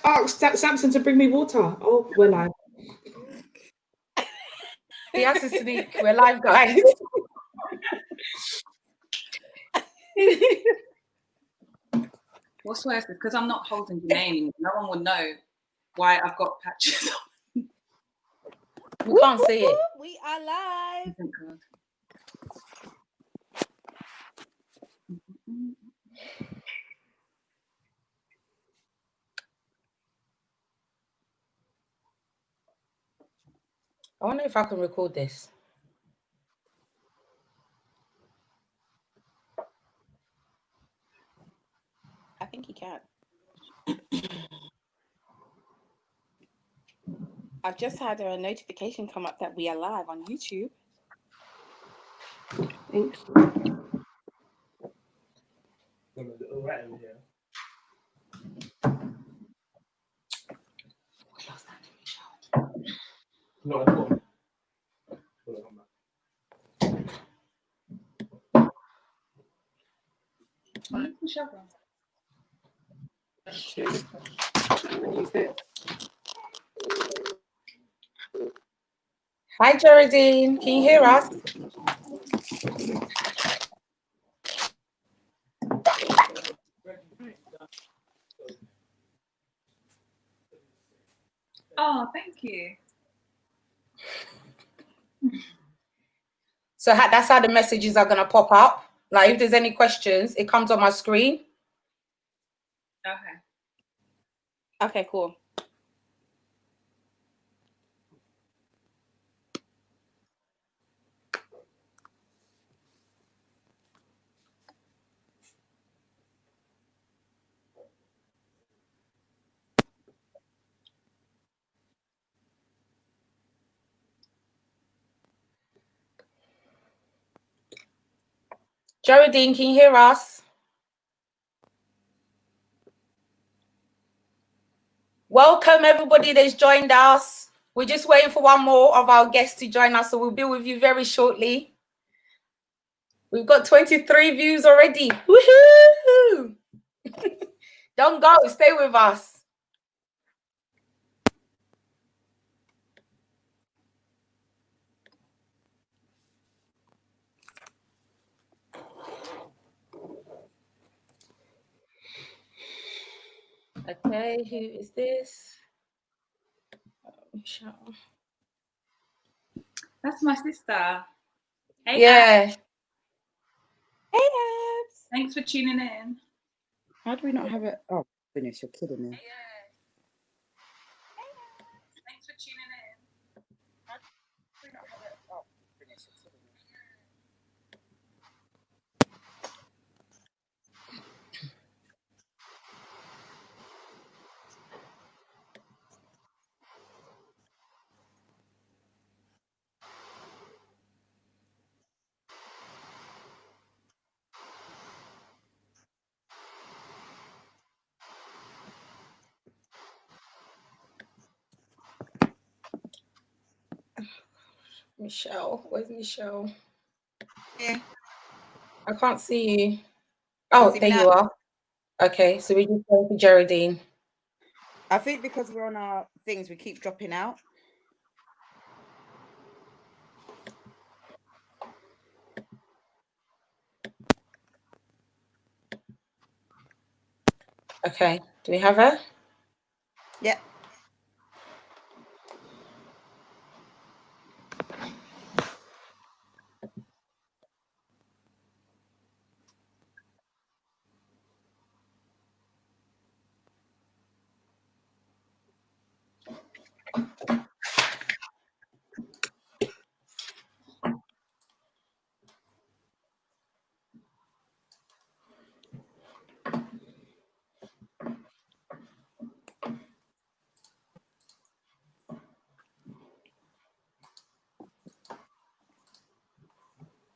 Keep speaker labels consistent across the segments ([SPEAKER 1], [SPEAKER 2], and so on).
[SPEAKER 1] Asked Samson to bring me water. Oh, we're live.
[SPEAKER 2] He has to sneak. We're live, guys.
[SPEAKER 3] What's worse is because I'm not holding the name, no one will know why I've got patches on.
[SPEAKER 2] We can't see it.
[SPEAKER 4] We are live.
[SPEAKER 3] Thank God.
[SPEAKER 2] I wonder if I can record this.
[SPEAKER 4] I think you can. I've just had a notification come up that we are live on YouTube.
[SPEAKER 1] Thanks.
[SPEAKER 2] Hi, Geraldine. Can you hear us?
[SPEAKER 3] Oh, thank you.
[SPEAKER 2] So that's how the messages are going to pop up. Like if there's any questions, it comes on my screen.
[SPEAKER 3] Okay.
[SPEAKER 4] Okay, cool.
[SPEAKER 2] Geraldine, can you hear us? Welcome, everybody that's joined us. We're just waiting for one more of our guests to join us, so we'll be with you very shortly. We've got 23 views already. Woohoo! Don't go, stay with us. Okay, who is this? Michelle.
[SPEAKER 3] That's my sister. Hey,
[SPEAKER 2] Yeah.
[SPEAKER 3] Abs.
[SPEAKER 4] Hey, Abs.
[SPEAKER 3] Thanks for tuning in.
[SPEAKER 5] How do we not have it? Oh, goodness, you're kidding me.
[SPEAKER 3] Thanks for tuning in.
[SPEAKER 5] How do we not have it? Oh, goodness, you're kidding me.
[SPEAKER 2] Michelle, where's Michelle?
[SPEAKER 5] Yeah.
[SPEAKER 2] I can't see you. Oh, there you are. Okay, so we just go for Geraldine.
[SPEAKER 5] I think because we're on our things, we keep dropping out.
[SPEAKER 2] Okay, do we have her?
[SPEAKER 5] Yeah.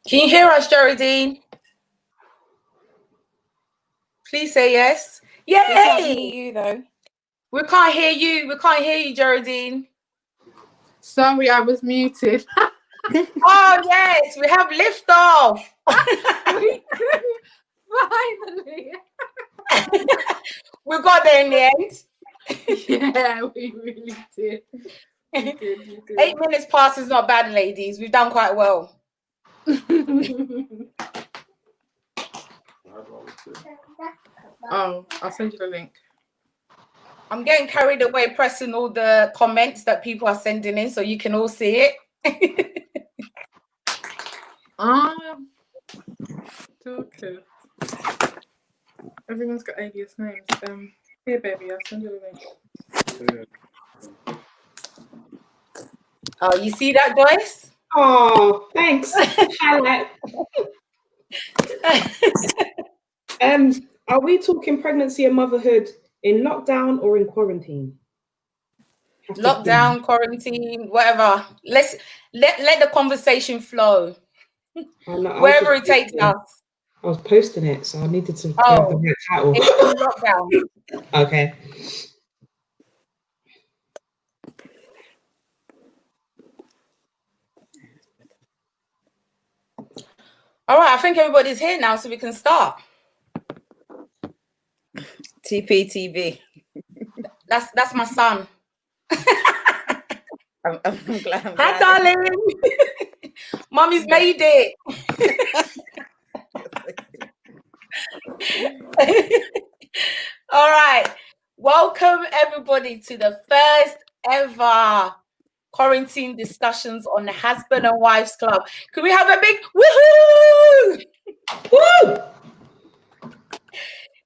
[SPEAKER 2] Can you hear us, Geraldine? Please say yes.
[SPEAKER 4] We can't hear
[SPEAKER 2] Yay!
[SPEAKER 4] you though.
[SPEAKER 2] We can't hear you. We can't hear you, Geraldine.
[SPEAKER 1] Sorry, I was muted.
[SPEAKER 2] Oh, yes, we have liftoff.
[SPEAKER 1] We do. Finally.
[SPEAKER 2] We got there in the end.
[SPEAKER 1] Yeah, we really did. We did.
[SPEAKER 2] 8 minutes past is not bad, ladies. We've done quite well.
[SPEAKER 1] Oh, I'll send you the link.
[SPEAKER 2] I'm getting carried away pressing all the comments that people are sending in so you can all see it.
[SPEAKER 1] Okay. Everyone's got alias names. Here, baby, I'll send you the link.
[SPEAKER 2] Oh, you see that, Joyce?
[SPEAKER 1] Oh, thanks. Highlight. Are we talking pregnancy and motherhood in lockdown or in quarantine?
[SPEAKER 2] Lockdown, quarantine, whatever. Let's let the conversation flow. Wherever it takes us.
[SPEAKER 1] I was posting it, so I needed to
[SPEAKER 2] Oh,
[SPEAKER 1] have the right title.
[SPEAKER 2] It's lockdown.
[SPEAKER 1] Okay.
[SPEAKER 2] All right, I think everybody's here now, so we can start.
[SPEAKER 5] TPTV.
[SPEAKER 2] That's my son.
[SPEAKER 5] I'm glad.
[SPEAKER 2] Hi, darling. Mommy's made it. All right. Welcome, everybody, to the first ever quarantine discussions on the Husband and Wives Club. Can we have a big woohoo?
[SPEAKER 1] Woo!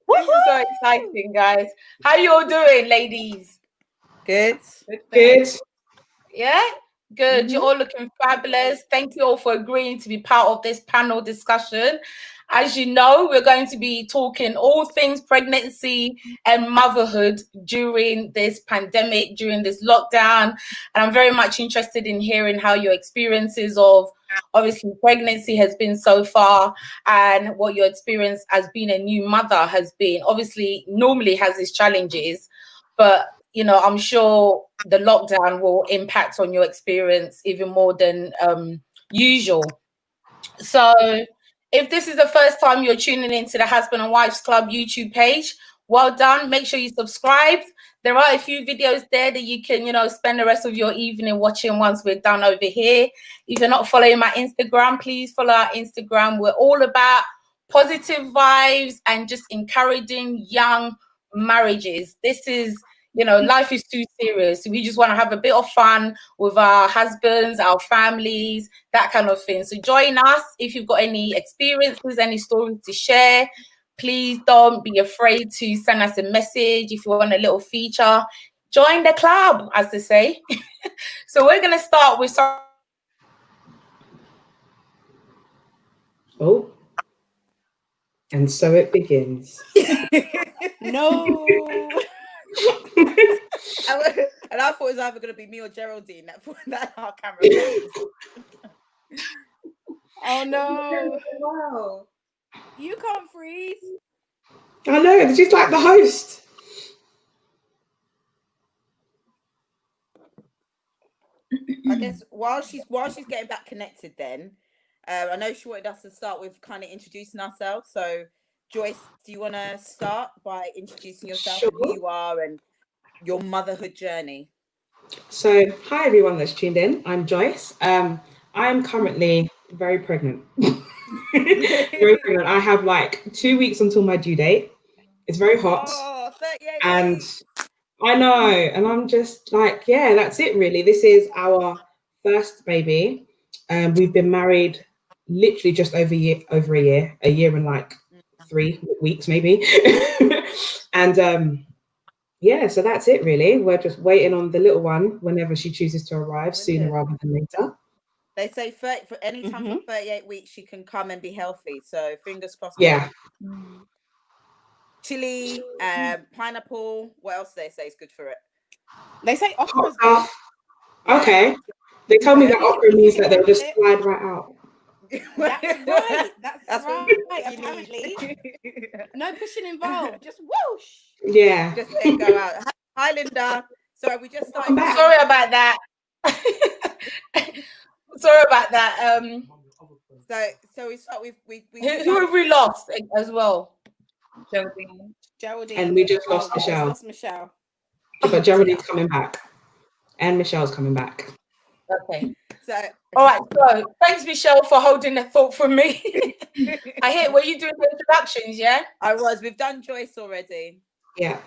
[SPEAKER 2] This is so exciting, guys. How you all doing, ladies?
[SPEAKER 5] Good.
[SPEAKER 1] Good.
[SPEAKER 2] Yeah? Good. You're all looking fabulous. Thank you all for agreeing to be part of this panel discussion. As you know, we're going to be talking all things pregnancy and motherhood during this pandemic, during this lockdown. And I'm very much interested in hearing how your experiences of obviously pregnancy has been so far and what your experience as being a new mother has been. Obviously, normally has its challenges, but you know, I'm sure the lockdown will impact on your experience even more than usual. So if this is the first time you're tuning into the Husband and Wives Club YouTube page, well done. Make sure you subscribe. There are a few videos there that you can, you know, spend the rest of your evening watching once we're done over here. If you're not following my Instagram, please follow our Instagram. We're all about positive vibes and just encouraging young marriages. This is, you know, life is too serious. We just want to have a bit of fun with our husbands, our families, that kind of thing. So join us if you've got any experiences, any stories to share. Please don't be afraid to send us a message if you want a little feature. Join the club, as they say. So we're going to start with some.
[SPEAKER 1] Oh. And so it begins.
[SPEAKER 4] No.
[SPEAKER 5] And I thought it was either going to be me or Geraldine that our camera.
[SPEAKER 4] Oh no.
[SPEAKER 3] Wow.
[SPEAKER 4] You can't freeze.
[SPEAKER 1] I know, she's like the host.
[SPEAKER 5] I guess while she's getting back connected, then I know she wanted us to start with kind of introducing ourselves. So, Joyce, do you want to start by introducing yourself and who you are and your motherhood journey?
[SPEAKER 1] So, hi everyone that's tuned in. I'm Joyce. I am currently very pregnant. Very pregnant. I have like 2 weeks until my due date. It's very hot.
[SPEAKER 5] Oh, 38
[SPEAKER 1] and
[SPEAKER 5] weeks.
[SPEAKER 1] I know, and I'm just like, yeah, that's it really. This is our first baby. We've been married literally just over a year and like 3 weeks maybe. And yeah, so that's it really. We're just waiting on the little one whenever she chooses to arrive, sooner rather than later.
[SPEAKER 5] They say for any time for 38 weeks she can come and be healthy. So fingers crossed.
[SPEAKER 1] Yeah.
[SPEAKER 5] Chili, pineapple. What else do they say is good for it?
[SPEAKER 4] They say okra's good.
[SPEAKER 1] Okay. They tell me that okra means that they'll just slide right out.
[SPEAKER 4] That's right. That's right. Apparently, no pushing involved. Just whoosh.
[SPEAKER 1] Yeah.
[SPEAKER 5] Just let it go out. Hi, Linda. Sorry, we just started.
[SPEAKER 2] Sorry about that. Sorry about that.
[SPEAKER 5] So we start with
[SPEAKER 2] who have we lost as well?
[SPEAKER 4] Geraldine.
[SPEAKER 1] And we just lost
[SPEAKER 4] Lost
[SPEAKER 1] Michelle.
[SPEAKER 4] Michelle.
[SPEAKER 1] But Geraldine's coming back, and Michelle's coming back.
[SPEAKER 2] Okay.
[SPEAKER 5] So,
[SPEAKER 2] All right. So thanks, Michelle, for holding the thought for me. I hear. Were you doing the introductions? Yeah.
[SPEAKER 5] I was. We've done Joyce already.
[SPEAKER 1] Yeah.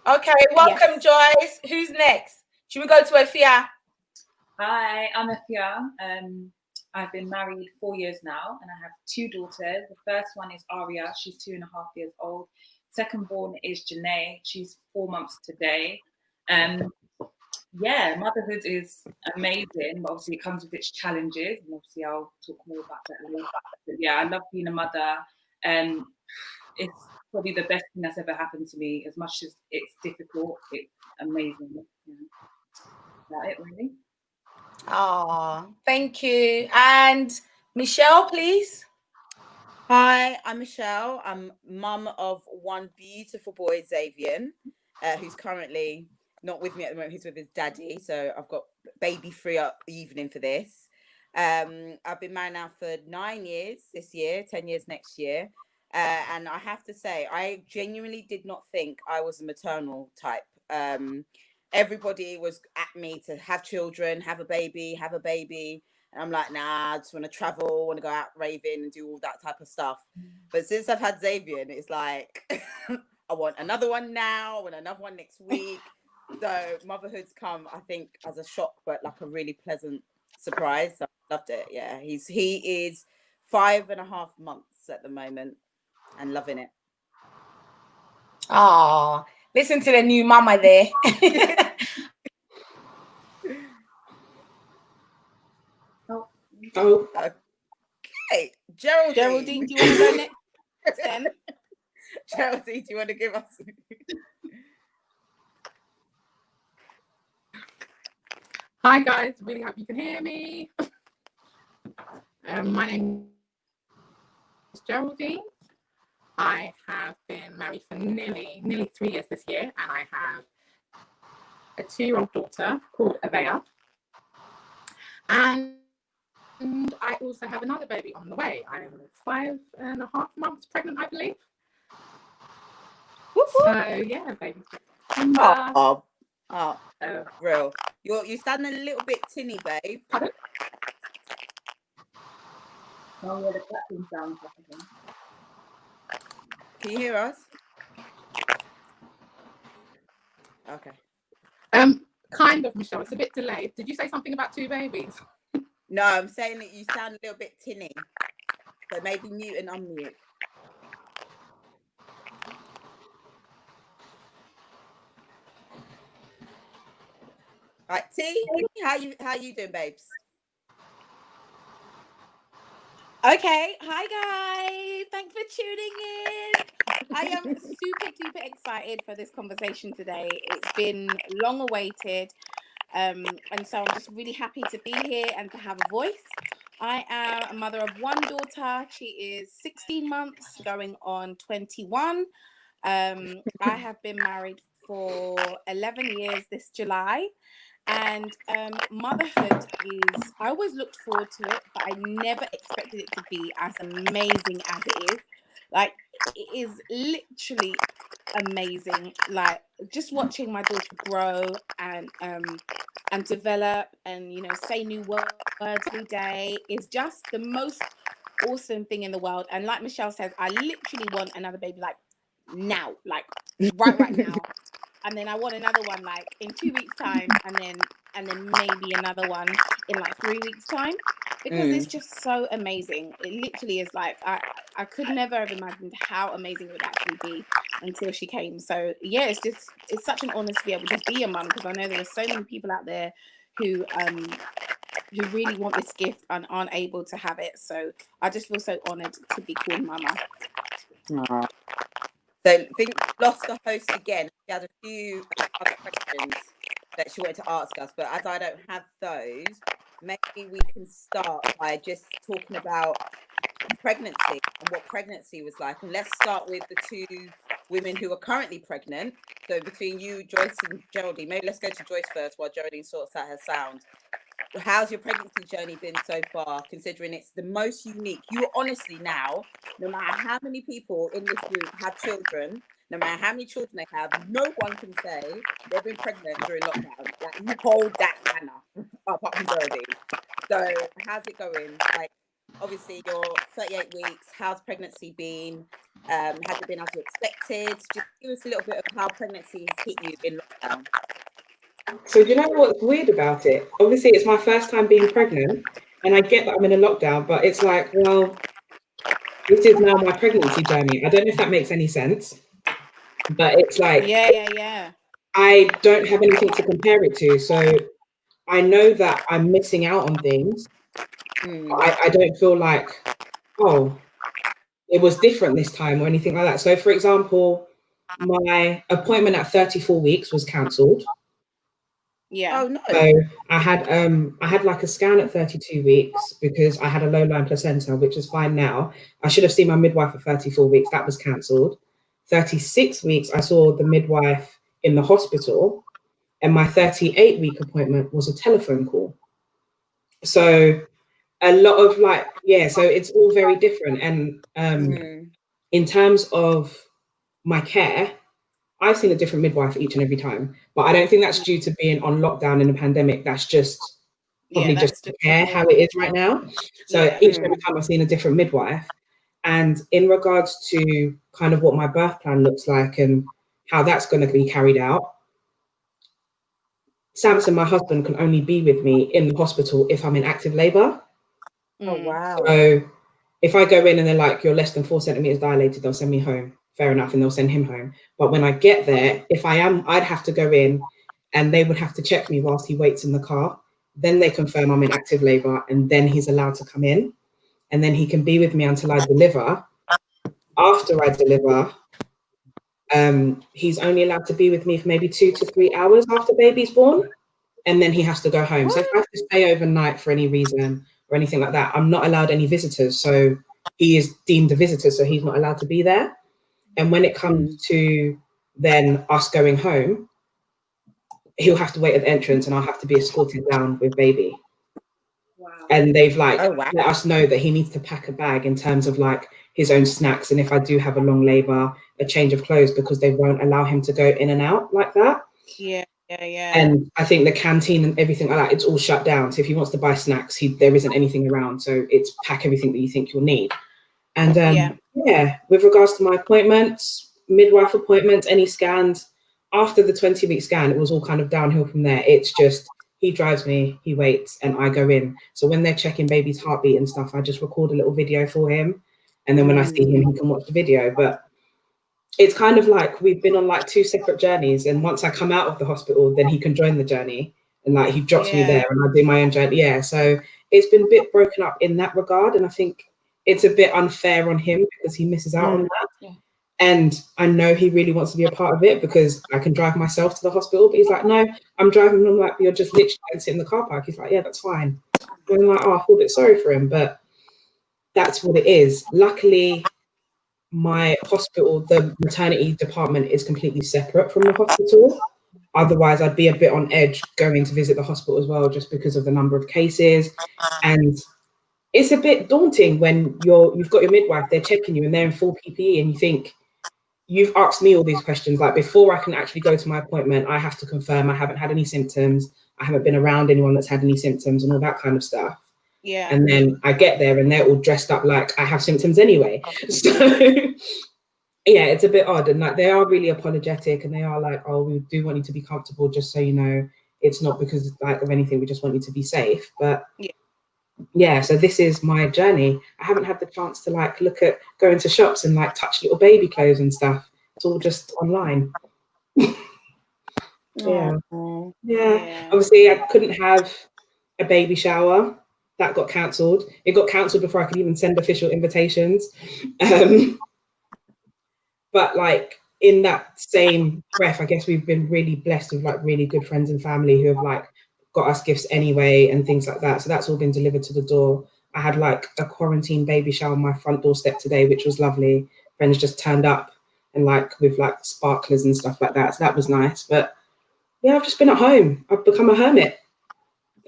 [SPEAKER 2] Okay. Welcome, Joyce. Who's next? Should we go to Efia?
[SPEAKER 3] Hi, I'm Afia. I've been married 4 years now, and I have 2 daughters. The first one is Aria. She's 2.5 years old. Second born is Janae. She's 4 months today. Yeah, motherhood is amazing, but obviously it comes with its challenges, and obviously I'll talk more about that later. But yeah, I love being a mother, and it's probably the best thing that's ever happened to me. As much as it's difficult, it's amazing. Yeah. Is that it, really?
[SPEAKER 2] Oh, thank you. And Michelle, please.
[SPEAKER 5] Hi, I'm Michelle. I'm mum of one beautiful boy, Xavier, who's currently not with me at the moment. He's with his daddy. So I've got baby free up evening for this. I've been married now for 9 years this year, 10 years next year. And I have to say, I genuinely did not think I was a maternal type. Everybody was at me to have children, have a baby. And I'm like, nah, I just want to travel, want to go out raving and do all that type of stuff. But since I've had Xavier, it's like, I want another one now, I want another one next week. So motherhood's come, I think, as a shock, but like a really pleasant surprise. So I loved it. Yeah, he is 5.5 months at the moment and loving it.
[SPEAKER 2] Oh, listen to the new mama there.
[SPEAKER 1] Oh,
[SPEAKER 5] Okay, Geraldine.
[SPEAKER 4] Geraldine, do you want to go next then?
[SPEAKER 5] Geraldine, do you want to give us?
[SPEAKER 6] Hi guys, really hope you can hear me. My name is Geraldine. I have been married for nearly 3 years this year, and I have a 2-year-old daughter called Avea. And I also have another baby on the way. I am 5.5 months pregnant, I believe. So yeah, baby.
[SPEAKER 5] Real. You sound a little bit tinny, babe.
[SPEAKER 6] Pardon?
[SPEAKER 3] Oh, yeah, the clapping sounds like again.
[SPEAKER 5] Can you hear us? Okay.
[SPEAKER 6] Kind of, Michelle. It's a bit delayed. Did you say something about 2 babies?
[SPEAKER 5] No, I'm saying that you sound a little bit tinny. So maybe mute and unmute. Right, T, how you doing, babes?
[SPEAKER 4] Okay, hi guys. Thanks for tuning in. I am super duper excited for this conversation today. It's been long awaited. And so I'm just really happy to be here and to have a voice. I am a mother of one daughter. She is 16 months, going on 21. I have been married for 11 years this July. And motherhood is, I always looked forward to it, but I never expected it to be as amazing as it is. Like, it is literally amazing. Like, just watching my daughter grow and develop and, you know, say new words every day is just the most awesome thing in the world. And like Michelle says, I literally want another baby like now, like right now. And then I want another one like in 2 weeks' time, and then maybe another one in like 3 weeks' time, because it's just so amazing. It literally is like I could never have imagined how amazing it would actually be until she came. So yeah, it's such an honor to be able to be a mum, because I know there are so many people out there who really want this gift and aren't able to have it. So I just feel so honored to be called mama.
[SPEAKER 5] Aww. So I think lost the host again. She had a few other questions that she wanted to ask us, but as I don't have those, maybe we can start by just talking about pregnancy and what pregnancy was like. And let's start with the 2 women who are currently pregnant. So between you, Joyce, and Geraldine, maybe let's go to Joyce first while Geraldine sorts out her sound. How's your pregnancy journey been so far, considering it's the most unique? You honestly now, no matter how many people in this group have children, no matter how many children they have, no one can say they've been pregnant during lockdown. Like, you hold that banner apart from Birdie. So how's it going? Like, obviously you're 38 weeks. How's pregnancy been? Has it been as you expected? Just give us a little bit of how pregnancy's hit you in lockdown.
[SPEAKER 1] So do you know what's weird about it? Obviously, it's my first time being pregnant, and I get that I'm in a lockdown, but it's like, well, this is now my pregnancy journey. I don't know if that makes any sense, but it's like,
[SPEAKER 4] Yeah.
[SPEAKER 1] I don't have anything to compare it to. So I know that I'm missing out on things. I don't feel like, oh, it was different this time or anything like that. So for example, my appointment at 34 weeks was cancelled.
[SPEAKER 4] Yeah.
[SPEAKER 5] Oh no.
[SPEAKER 1] So I had like a scan at 32 weeks because I had a low-lying placenta, which is fine now. I should have seen my midwife at 34 weeks. That was cancelled. 36 weeks, I saw the midwife in the hospital, and my 38-week appointment was a telephone call. So a lot of like, yeah, so it's all very different. And in terms of my care, I've seen a different midwife each and every time, but I don't think that's due to being on lockdown in a pandemic. That's just probably just the care, how it is right now. So each and every time I've seen a different midwife. And in regards to kind of what my birth plan looks like and how that's going to be carried out, Samson, my husband, can only be with me in the hospital if I'm in active labour.
[SPEAKER 5] Oh wow.
[SPEAKER 1] So if I go in and they're like, you're less than 4 centimeters dilated, they'll send me home. Fair enough, and they'll send him home. But when I get there, if I am, I'd have to go in and they would have to check me whilst he waits in the car. Then they confirm I'm in active labour, and then he's allowed to come in. And then he can be with me until I deliver. After I deliver, he's only allowed to be with me for maybe 2 to 3 hours after baby's born. And then he has to go home. So if I have to stay overnight for any reason or anything like that, I'm not allowed any visitors. So he is deemed a visitor, so he's not allowed to be there. And when it comes to then us going home, he'll have to wait at the entrance and I'll have to be escorted down with baby.
[SPEAKER 3] Wow.
[SPEAKER 1] And they've like let us know that he needs to pack a bag in terms of like his own snacks. And if I do have a long labor, a change of clothes, because they won't allow him to go in and out like that.
[SPEAKER 4] Yeah.
[SPEAKER 1] And I think the canteen and everything like that, it's all shut down. So if he wants to buy snacks, there isn't anything around. So it's pack everything that you think you'll need. And yeah, with regards to my appointments, midwife appointments, any scans, after the 20-week scan, it was all kind of downhill from there. It's just, he drives me, he waits, and I go in. So when they're checking baby's heartbeat and stuff, I just record a little video for him. And then when I see him, he can watch the video. But it's kind of like we've been on like 2 separate journeys. And once I come out of the hospital, then he can join the journey. And like he drops me there and I do my own journey. Yeah, so it's been a bit broken up in that regard. And I think it's a bit unfair on him because he misses out on that. Yeah. And I know he really wants to be a part of it because I can drive myself to the hospital. But he's like, no, I'm driving. And I'm like, you're just literally going to sit in the car park. He's like, yeah, that's fine. And I'm like, oh, I feel a bit sorry for him. But that's what it is. Luckily, my hospital, the maternity department is completely separate from the hospital. Otherwise, I'd be a bit on edge going to visit the hospital as well, just because of the number of cases. And it's a bit daunting when you've got your midwife, they're checking you and they're in full PPE and you think, you've asked me all these questions. Like before I can actually go to my appointment, I have to confirm I haven't had any symptoms. I haven't been around anyone that's had any symptoms and all that kind of stuff.
[SPEAKER 4] Yeah.
[SPEAKER 1] And then I get there and they're all dressed up like I have symptoms anyway. So yeah, it's a bit odd. And like they are really apologetic and they are like, oh, we do want you to be comfortable, just so you know, it's not because like of anything, we just want you to be safe. But yeah, so this is my journey. I haven't had the chance to like go into shops and like touch little baby clothes and stuff. It's all just online. Yeah. Obviously I couldn't have a baby shower. That got cancelled. It got cancelled before I could even send official invitations. But like in that same breath, I guess we've been really blessed with like really good friends and family who have like got us gifts anyway and things like that. So that's all been delivered to the door. I had like a quarantine baby shower on my front doorstep today, which was lovely. Friends just turned up and like with like sparklers and stuff like that. So that was nice. But yeah, I've just been at home. I've become a hermit.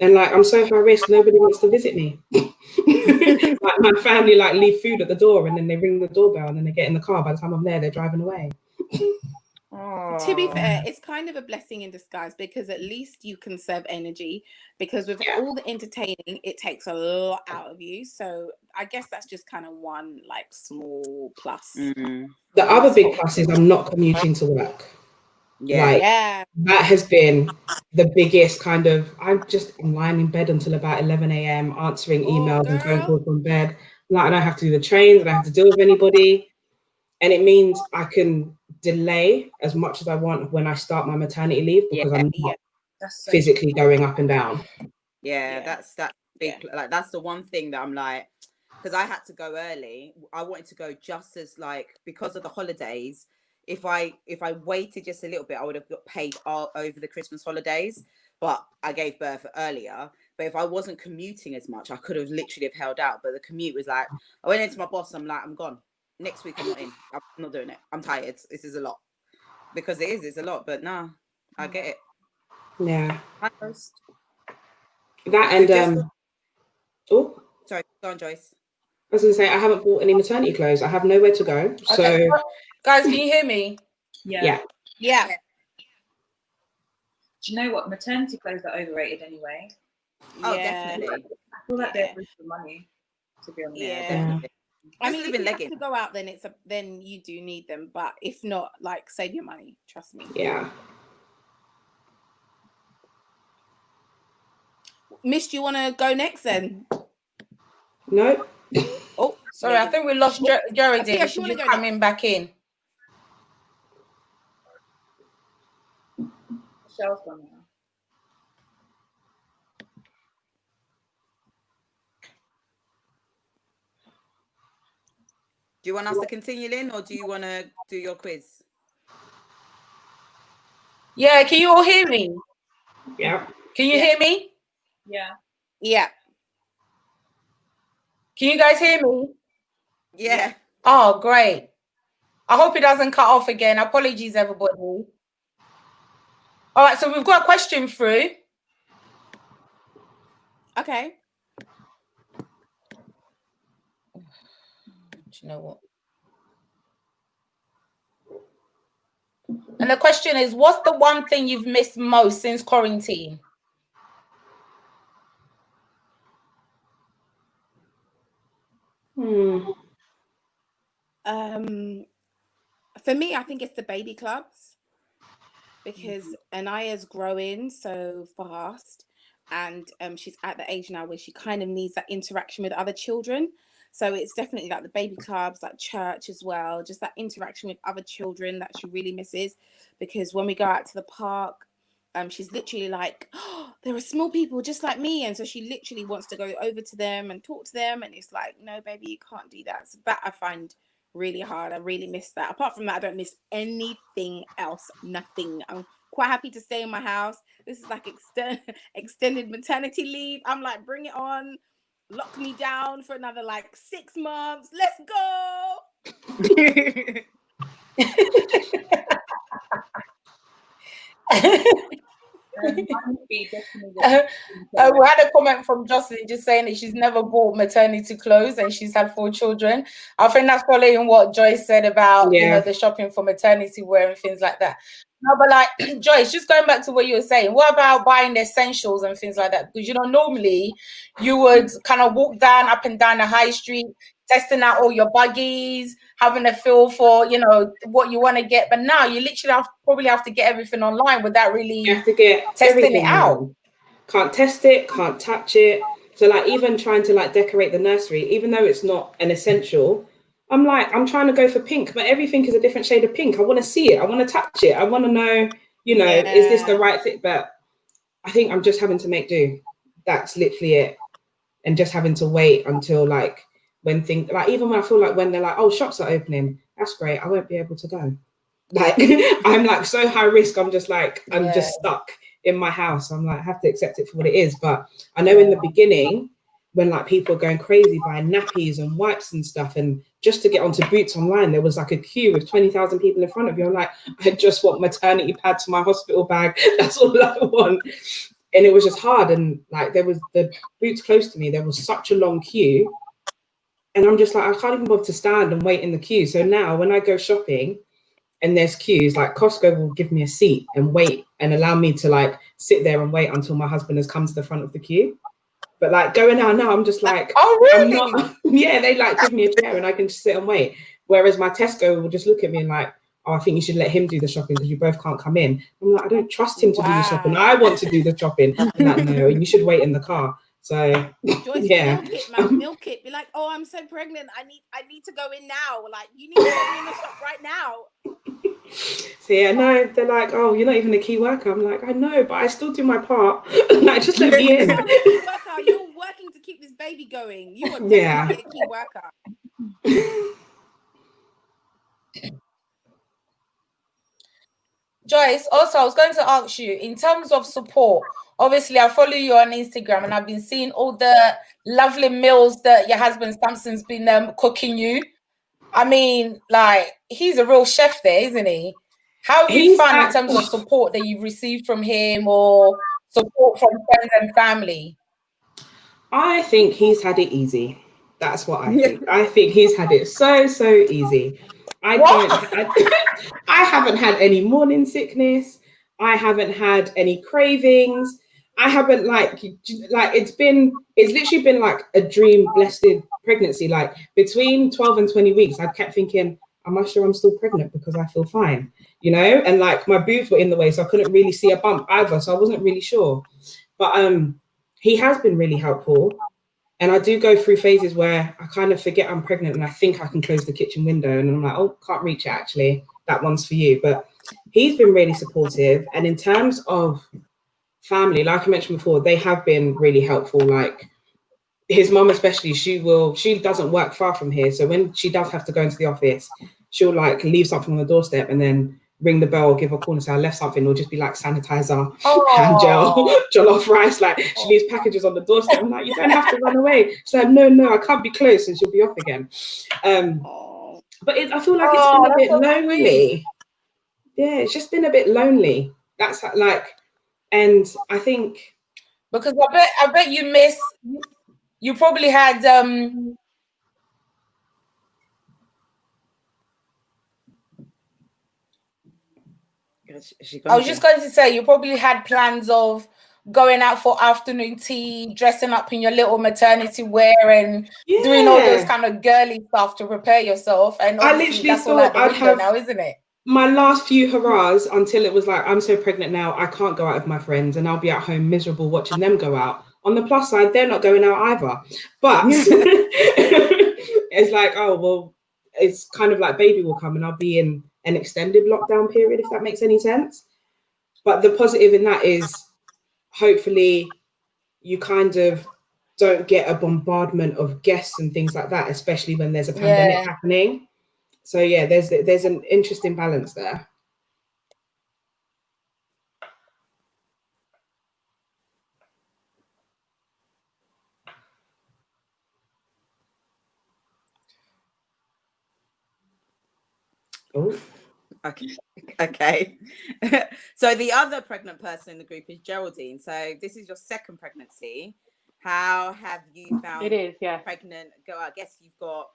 [SPEAKER 1] And like, I'm so high risk, nobody wants to visit me. Like my family like leave food at the door and then they ring the doorbell and then they get in the car. By the time I'm there, they're driving away.
[SPEAKER 4] To be fair, it's kind of a blessing in disguise because at least you conserve energy, because with all the entertaining, it takes a lot out of you. So I guess that's just kind of one like small plus.
[SPEAKER 1] The other big plus is I'm not commuting to work. Like, that has been the biggest kind of, I'm lying in bed until about 11 a.m. answering emails and phone calls from bed. Like, I don't have to do the trains, I don't have to deal with anybody. And it means I can delay as much as I want when I start my maternity leave because I'm not physically going up and down.
[SPEAKER 5] That's big. Like, that's the one thing that I'm like, because I had to go early. I wanted to go just as like, because of the holidays. If I waited just a little bit, I would have got paid all over the Christmas holidays. But I gave birth earlier. But if I wasn't commuting as much, I could have literally have held out. But the commute was like, I went into my boss. I'm like, I'm gone. Next week, I'm not in. I'm not doing it. I'm tired. This is a lot. Because it's a lot. But nah, I get it.
[SPEAKER 1] Yeah.
[SPEAKER 5] That
[SPEAKER 1] and
[SPEAKER 5] sorry, go on, Joyce.
[SPEAKER 1] I was going to say, I haven't bought any maternity clothes. I have nowhere to go. So,
[SPEAKER 2] guys, can you hear me?
[SPEAKER 3] Yeah.
[SPEAKER 2] Yeah.
[SPEAKER 3] Do you know what? Maternity clothes are overrated anyway.
[SPEAKER 5] Oh, definitely.
[SPEAKER 3] I feel like they're waste of money, to be honest.
[SPEAKER 5] Yeah, definitely.
[SPEAKER 4] I mean, if you have to go out, then you do need them. But if not, like, save your money. Trust me.
[SPEAKER 1] Yeah.
[SPEAKER 4] Miss, do you want to go next then?
[SPEAKER 1] No.
[SPEAKER 2] Oh, sorry. I think we lost Geraldine.
[SPEAKER 4] Yeah,
[SPEAKER 2] She's just coming back in.
[SPEAKER 3] Michelle's gone now.
[SPEAKER 5] Do you want us to continue, Lynn, or do you want to do your quiz?
[SPEAKER 2] Yeah, can you all hear me?
[SPEAKER 1] Yeah.
[SPEAKER 2] Can you hear me?
[SPEAKER 3] Yeah.
[SPEAKER 4] Yeah.
[SPEAKER 2] Can you guys hear me?
[SPEAKER 5] Yeah.
[SPEAKER 2] Oh, great. I hope it doesn't cut off again. Apologies, everybody. All right, so we've got a question through.
[SPEAKER 4] Okay.
[SPEAKER 2] Do you know what? And the question is, what's the one thing you've missed most since quarantine?
[SPEAKER 4] For me, I think it's the baby clubs, because Anaya's growing so fast, and she's at the age now where she kind of needs that interaction with other children. So it's definitely like the baby clubs, like church as well, just that interaction with other children that she really misses. Because when we go out to the park, she's literally like, oh, there are small people just like me. And so she literally wants to go over to them and talk to them. And it's like, no, baby, you can't do that. So that I find really hard. I really miss that. Apart from that, I don't miss anything else. Nothing. I'm quite happy to stay in my house. This is like extended maternity leave. I'm like, bring it on. Lock me down for another like 6 months. Let's go.
[SPEAKER 2] We had a comment from Jocelyn just saying that she's never bought maternity clothes and she's had 4 children. I think that's following what Joyce said about you know, the shopping for maternity wear and things like that. No, but like Joyce, just going back to what you were saying, what about buying the essentials and things like that? Because you know, normally you would kind of walk up and down the high street, testing out all your buggies, having a feel for, you know, what you want to get. But now you literally probably have to get everything online without really testing it out.
[SPEAKER 1] Can't test it, can't touch it. So like even trying to like decorate the nursery, even though it's not an essential, I'm like, I'm trying to go for pink, but everything is a different shade of pink. I want to see it. I want to touch it. I want to know, you know, is this the right fit? But I think I'm just having to make do. That's literally it. And just having to wait until like when things, like even when I feel like when they're like, oh, shops are opening, that's great. I won't be able to go. Like I'm like so high risk. I'm just like, I'm just stuck in my house. I'm like, I have to accept it for what it is. But I know in the beginning, when like people are going crazy buying nappies and wipes and stuff, and just to get onto Boots online, there was like a queue with 20,000 people in front of you. I'm like, I just want maternity pads to my hospital bag. That's all I want. And it was just hard. And like there was the Boots close to me, there was such a long queue. And I'm just like, I can't even bother to stand and wait in the queue. So now when I go shopping, and there's queues, like Costco will give me a seat and wait and allow me to like sit there and wait until my husband has come to the front of the queue. But like going out now, I'm just like,
[SPEAKER 2] Oh,
[SPEAKER 1] I'm
[SPEAKER 2] really?
[SPEAKER 1] not, yeah, they like give me a chair and I can just sit and wait. Whereas my Tesco will just look at me and like, oh, I think you should let him do the shopping because you both can't come in. I'm like, I don't trust him to do the shopping.
[SPEAKER 4] Wow.
[SPEAKER 1] I want to do the shopping. And like, no, you should wait in the car. So
[SPEAKER 4] Joyce,
[SPEAKER 1] yeah.
[SPEAKER 4] milk it, man, milk it. Be like, oh, I'm so pregnant. I need to go in now. Like, you need to let me in the shop right now.
[SPEAKER 1] So yeah, no, they're like, oh, you're not even a key worker. I'm like, I know, but I still do my part. Like, just let me in.
[SPEAKER 4] You're not a key worker. You're working to keep this baby going. You are definitely a key worker.
[SPEAKER 2] Joyce, also, I was going to ask you, in terms of support, obviously, I follow you on Instagram and I've been seeing all the lovely meals that your husband Samson's been cooking you. I mean, like, he's a real chef there, isn't he? How have you found in terms of support that you've received from him or support from friends and family?
[SPEAKER 1] I think he's had it easy. That's what I think. I think he's had it so easy. I haven't had any morning sickness. I haven't had any cravings. I haven't it's literally been like a dream blessed pregnancy. Like between 12 and 20 weeks, I kept thinking, am I sure I'm still pregnant because I feel fine, you know? And like my boobs were in the way, so I couldn't really see a bump either. So I wasn't really sure. But he has been really helpful. And I do go through phases where I kind of forget I'm pregnant and I think I can close the kitchen window and I'm like, oh, can't reach it actually. That one's for you. But he's been really supportive. And in terms of family, like I mentioned before, they have been really helpful. Like his mum especially, she doesn't work far from here. So when she does have to go into the office, she'll like leave something on the doorstep and then ring the bell or give a call and say I left something, or just be like sanitizer, hand gel, jollof rice. Like she leaves packages on the doorstep. I'm like, you don't have to run away. She's like, no, I can't be close, and she'll be off again. But I feel like it's been a bit lonely. Yeah, it's just been a bit lonely. That's like, and I think
[SPEAKER 2] because I bet you probably had I was just going to say, you probably had plans of going out for afternoon tea, dressing up in your little maternity wear and doing all those kind of girly stuff to prepare yourself. And
[SPEAKER 1] I literally
[SPEAKER 2] that's all out the window now, isn't it?
[SPEAKER 1] My last few hurrahs until it was like, I'm so pregnant now, I can't go out with my friends and I'll be at home miserable watching them go out. On the plus side, they're not going out either. But it's like, oh, well, it's kind of like baby will come and I'll be in an extended lockdown period, if that makes any sense. But the positive in that is hopefully you kind of don't get a bombardment of guests and things like that, especially when there's a pandemic happening. So yeah, there's an interesting balance there. Oh.
[SPEAKER 5] Okay. So the other pregnant person in the group is Geraldine. So this is your second pregnancy. How have you found
[SPEAKER 6] it is, yeah.
[SPEAKER 5] pregnant? I guess you've got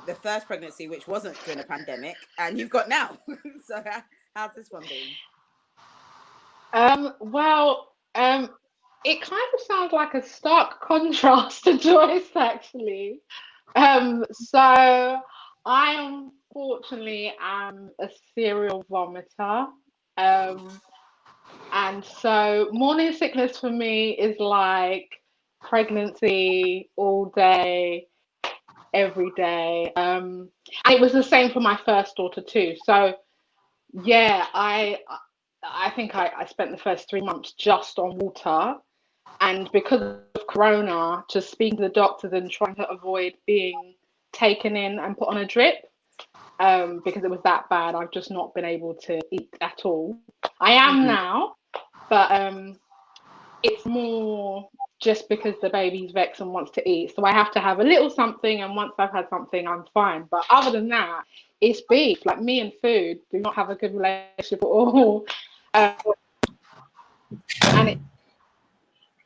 [SPEAKER 5] the first pregnancy, which wasn't during a pandemic, and you've got now. So how's this one been?
[SPEAKER 6] It kind of sounds like a stark contrast to Joyce, actually. So I unfortunately am a serial vomiter. And so morning sickness for me is like pregnancy all day, every day. And it was the same for my first daughter too. So yeah, I think I spent the first 3 months just on water. And because of Corona, just speaking to the doctors and trying to avoid being taken in and put on a drip, because it was that bad, I've just not been able to eat at all. I am now, but it's more just because the baby's vexed and wants to eat. So I have to have a little something, and once I've had something, I'm fine. But other than that, it's beef. Like me and food do not have a good relationship at all. And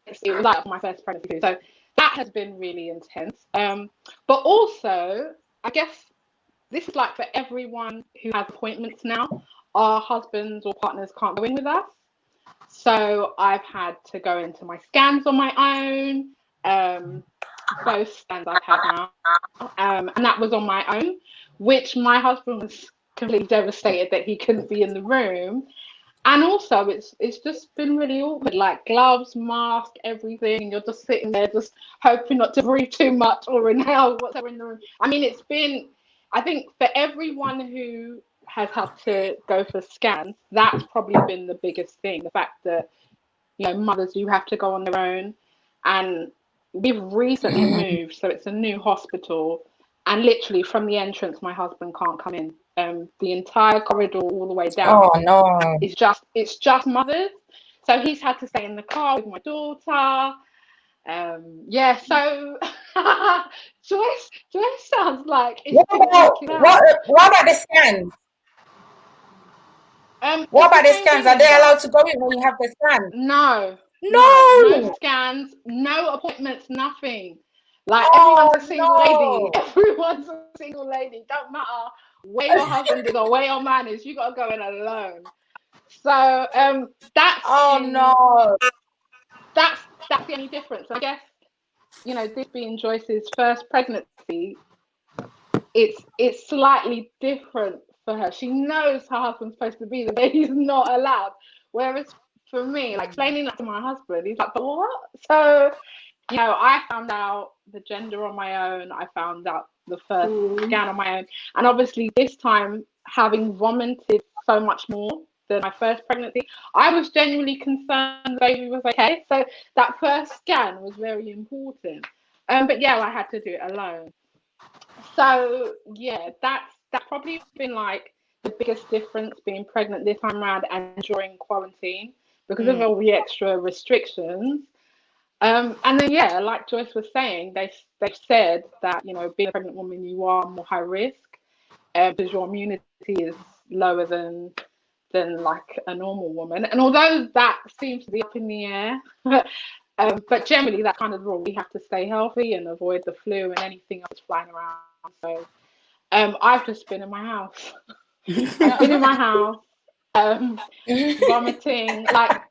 [SPEAKER 6] it was like my first pregnancy, so that has been really intense. But also, I guess this is like for everyone who has appointments now. Our husbands or partners can't go in with us. So I've had to go into my scans on my own. Both scans I've had now. And that was on my own, which my husband was completely devastated that he couldn't be in the room. And also it's just been really awkward, like gloves, mask, everything, and you're just sitting there just hoping not to breathe too much or inhale whatever in the room. I mean, it's been, I think for everyone who has had to go for scans, that's probably been the biggest thing, the fact that, you know, mothers do have to go on their own. And we've recently moved, so it's a new hospital, and literally from the entrance my husband can't come in. The entire corridor all the way down it's just mothers, so he's had to stay in the car with my daughter. Yeah, so Joyce sounds like it's
[SPEAKER 2] what about the scans? What about the scans? Are they allowed to go in when you have the scans?
[SPEAKER 6] No scans, no appointments, nothing. Like everyone's a single lady. Everyone's a single lady. Don't matter where your husband is or where your man is, you gotta go in alone. So that's that's the only difference. I guess, you know, this being Joyce's first pregnancy, it's slightly different for her. She knows her husband's supposed to be there, but he's not allowed. Whereas for me, like explaining that to my husband, he's like, but what? So, you know, I found out the gender on my own. I found out the first scan on my own. And obviously this time, having vomited so much more than my first pregnancy, I was genuinely concerned the baby was okay. So that first scan was very important. But yeah, I had to do it alone. So yeah, that's probably been like the biggest difference being pregnant this time around and during quarantine because of all the extra restrictions. And then yeah, like Joyce was saying, they've said that, you know, being a pregnant woman, you are more high risk because your immunity is lower than like a normal woman. And although that seems to be up in the air, but generally that kind of rule, we have to stay healthy and avoid the flu and anything else flying around. So I've just been in my house. I've been in my house, vomiting. Like,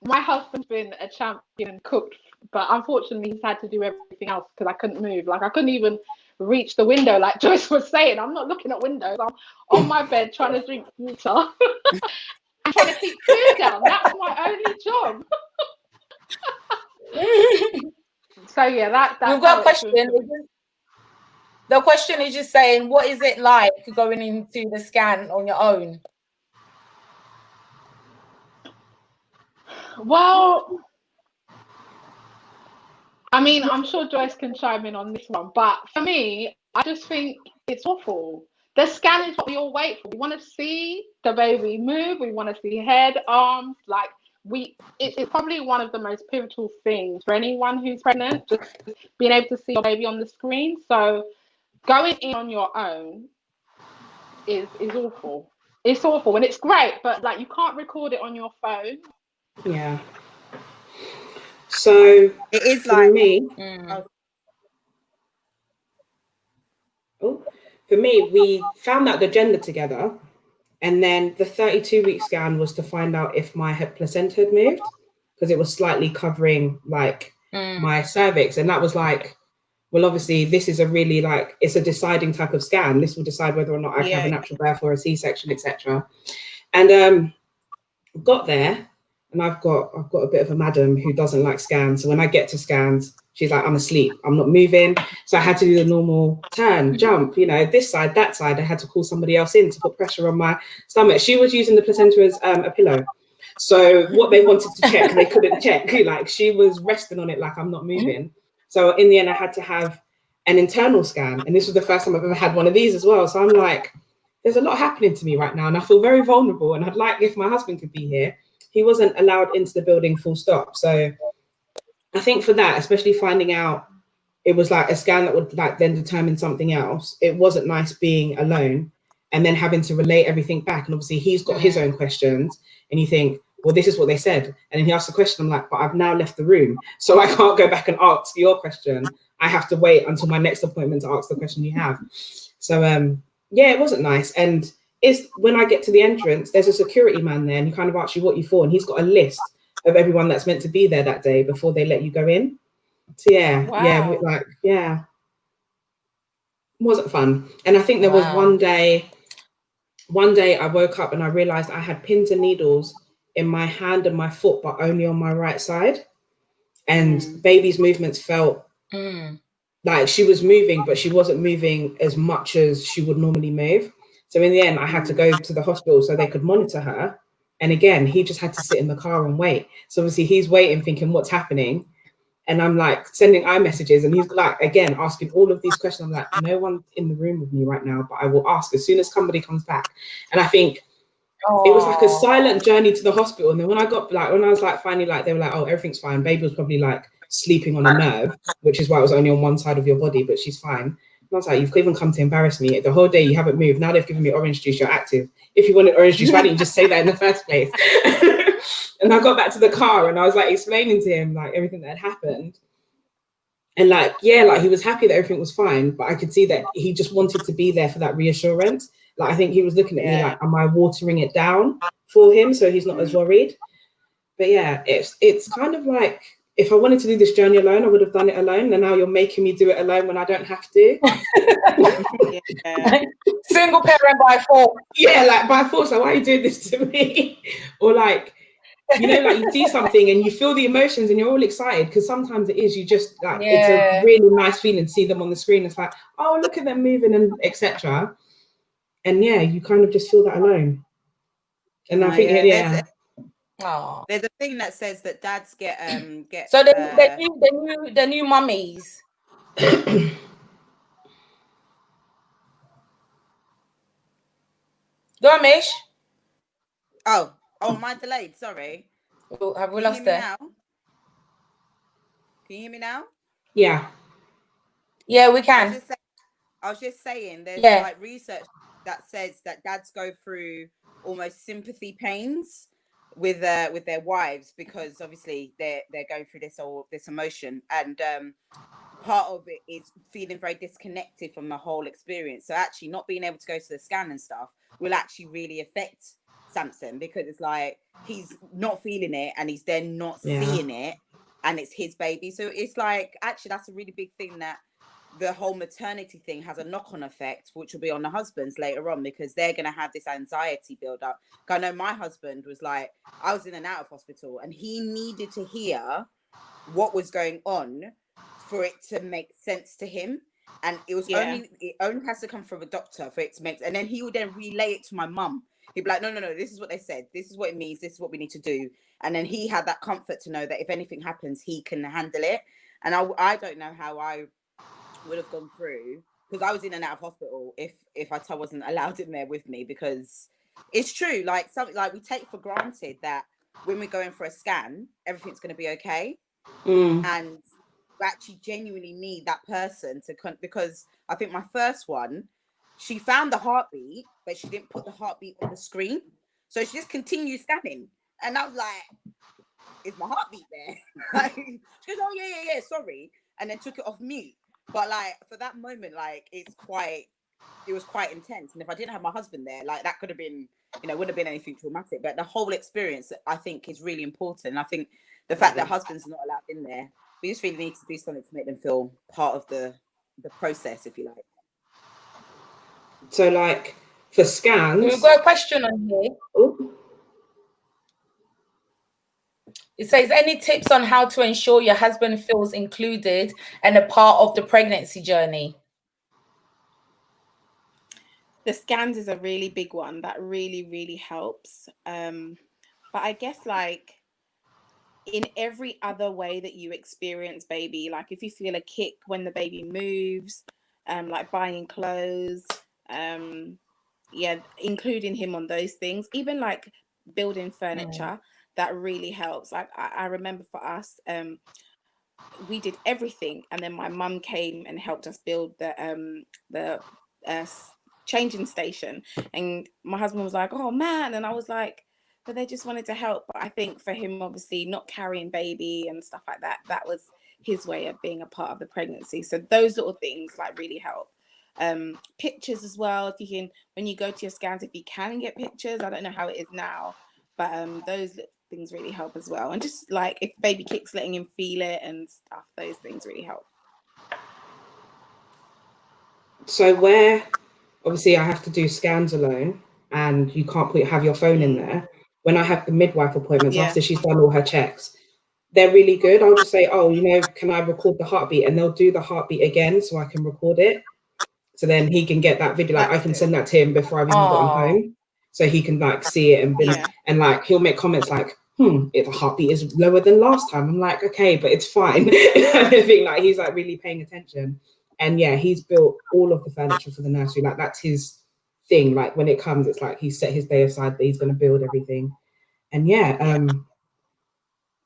[SPEAKER 6] my husband's been a champion and cooked, but unfortunately he's had to do everything else because I couldn't move. Like, I couldn't even reach the window, like Joyce was saying. I'm not looking at windows. I'm on my bed trying to drink water and trying to keep food down. That's my only job. So yeah, that's
[SPEAKER 2] We've got a question. The question is just saying, what is it like going into the scan on your own?
[SPEAKER 6] Well, I mean, I'm sure Joyce can chime in on this one, but for me, I just think it's awful. The scan is what we all wait for. We want to see the baby move. We want to see head, arms. Like, it's probably one of the most pivotal things for anyone who's pregnant, just being able to see your baby on the screen. So going in on your own is awful. It's awful, and it's great, but like, you can't record it on your phone.
[SPEAKER 1] Yeah. So
[SPEAKER 5] it is
[SPEAKER 1] for
[SPEAKER 5] like
[SPEAKER 1] me. For me, we found out the gender together, and then the 32-week scan was to find out if my placenta had moved because it was slightly covering like my cervix, and that was like, well, obviously this is a really like, it's a deciding type of scan. This will decide whether or not I can have a natural birth or a C-section, etc. And got there, and I've got a bit of a madam who doesn't like scans. So when I get to scans, she's like, I'm asleep, I'm not moving. So I had to do the normal turn, jump, you know, this side, that side. I had to call somebody else in to put pressure on my stomach. She was using the placenta as a pillow. So what they wanted to check, they couldn't check. Like, she was resting on it like I'm not moving. So in the end, I had to have an internal scan. And this was the first time I've ever had one of these as well. So I'm like, there's a lot happening to me right now. And I feel very vulnerable. And I'd like if my husband could be here. He wasn't allowed into the building full stop. So I think for that, especially finding out it was like a scan that would like then determine something else, it wasn't nice being alone and then having to relay everything back. And obviously he's got his own questions and you think, well, this is what they said. And then he asked the question, I'm like, but I've now left the room. So I can't go back and ask your question. I have to wait until my next appointment to ask the question you have. So yeah, it wasn't nice. And it's when I get to the entrance, there's a security man there, and he kind of asks you what you for, and he's got a list of everyone that's meant to be there that day before they let you go in. So yeah,
[SPEAKER 2] Wow.
[SPEAKER 1] like it wasn't fun. And I think there was one day I woke up and I realized I had pins and needles in my hand and my foot, but only on my right side. And baby's movements felt like she was moving, but she wasn't moving as much as she would normally move. So in the end, I had to go to the hospital so they could monitor her. And again, he just had to sit in the car and wait. So obviously he's waiting, thinking, what's happening? And I'm like sending iMessages, and he's like, again, asking all of these questions. I'm like, no one's in the room with me right now, but I will ask as soon as somebody comes back. And I think it was like a silent journey to the hospital. And then when I was like, finally, like, they were like, oh, everything's fine. Baby was probably like sleeping on a nerve, which is why it was only on one side of your body, but she's fine. And I was like, you've even come to embarrass me. The whole day you haven't moved. Now they've given me orange juice, you're active. If you wanted orange juice, why didn't you just say that in the first place? And I got back to the car and I was like explaining to him like everything that had happened. And like, yeah, like he was happy that everything was fine, but I could see that he just wanted to be there for that reassurance. Like, I think he was looking at me like, am I watering it down for him so he's not as worried? But yeah, it's kind of like, if I wanted to do this journey alone, I would have done it alone. And now you're making me do it alone when I don't have to.
[SPEAKER 2] Single parent by force.
[SPEAKER 1] Yeah, like by force. Like, why are you doing this to me? Or like, you know, like you see something and you feel the emotions and you're all excited, because sometimes it is, you just like, it's a really nice feeling to see them on the screen. It's like, oh, look at them moving and etc. And yeah, you kind of just feel that alone. And I think
[SPEAKER 5] there's a thing that says that dads get
[SPEAKER 2] so the new mummies. Go on, Mish.
[SPEAKER 5] Oh, am I delayed? Sorry.
[SPEAKER 2] Oh, have we lost her?
[SPEAKER 5] Now? Can you hear me now?
[SPEAKER 1] Yeah.
[SPEAKER 2] Yeah, we can.
[SPEAKER 5] I was just saying there's like research that says that dads go through almost sympathy pains with their wives, because obviously they're going through this emotion, and part of it is feeling very disconnected from the whole experience. So actually not being able to go to the scan and stuff will actually really affect Samson, because it's like he's not feeling it and he's then not seeing it, and it's his baby. So it's like, actually that's a really big thing, that the whole maternity thing has a knock-on effect, which will be on the husbands later on, because they're going to have this anxiety build up. I know my husband was like, I was in and out of hospital and he needed to hear what was going on for it to make sense to him. And it was it only has to come from a doctor for it to make, and then he would then relay it to my mum. He'd be like, no, this is what they said, this is what it means, this is what we need to do. And then he had that comfort to know that if anything happens, he can handle it. And I don't know how I would have gone through, because I was in and out of hospital if I wasn't allowed in there with me, because it's true, like something like we take for granted that when we're going for a scan, everything's going to be okay. And we actually genuinely need that person to because I think my first one, she found the heartbeat, but she didn't put the heartbeat on the screen, so she just continued scanning, and I was like, is my heartbeat there? Like, she goes, oh yeah, sorry, and then took it off mute. But like, for that moment, like, it was quite intense. And if I didn't have my husband there, like, that could have been, wouldn't have been anything traumatic. But the whole experience, I think, is really important. And I think the fact that husbands are not allowed in there, we just really need to do something to make them feel part of the process, if you like.
[SPEAKER 1] So like for scans,
[SPEAKER 2] we've got a question on here.
[SPEAKER 1] Ooh.
[SPEAKER 2] It says, any tips on how to ensure your husband feels included and a part of the pregnancy journey?
[SPEAKER 4] The scans is a really big one that really, really helps. But I guess, like, in every other way that you experience baby, like if you feel a kick when the baby moves, like buying clothes, including him on those things, even like building furniture, that really helps. Like I remember for us, we did everything, and then my mum came and helped us build the changing station, and my husband was like, oh man, and I was like, but they just wanted to help. But I think for him, obviously not carrying baby and stuff like that, that was his way of being a part of the pregnancy. So those little things like really help. Pictures as well, if you can, when you go to your scans, if you can get pictures. I don't know how it is now, but those things really help as well. And just like if baby kicks, letting him feel it and stuff, those things really help.
[SPEAKER 1] So where obviously I have to do scans alone and you can't have your phone in there, when I have the midwife appointments after she's done all her checks, they're really good. I'll just say, oh, can I record the heartbeat? And they'll do the heartbeat again so I can record it. So then he can get that video. Like I can send that to him before I've even gotten home. So he can like see it and like he'll make comments like, if the heartbeat is lower than last time. I'm like, okay, but it's fine. I think like he's like really paying attention. And yeah, he's built all of the furniture for the nursery. Like that's his thing. Like when it comes, it's like he's set his day aside that he's going to build everything. And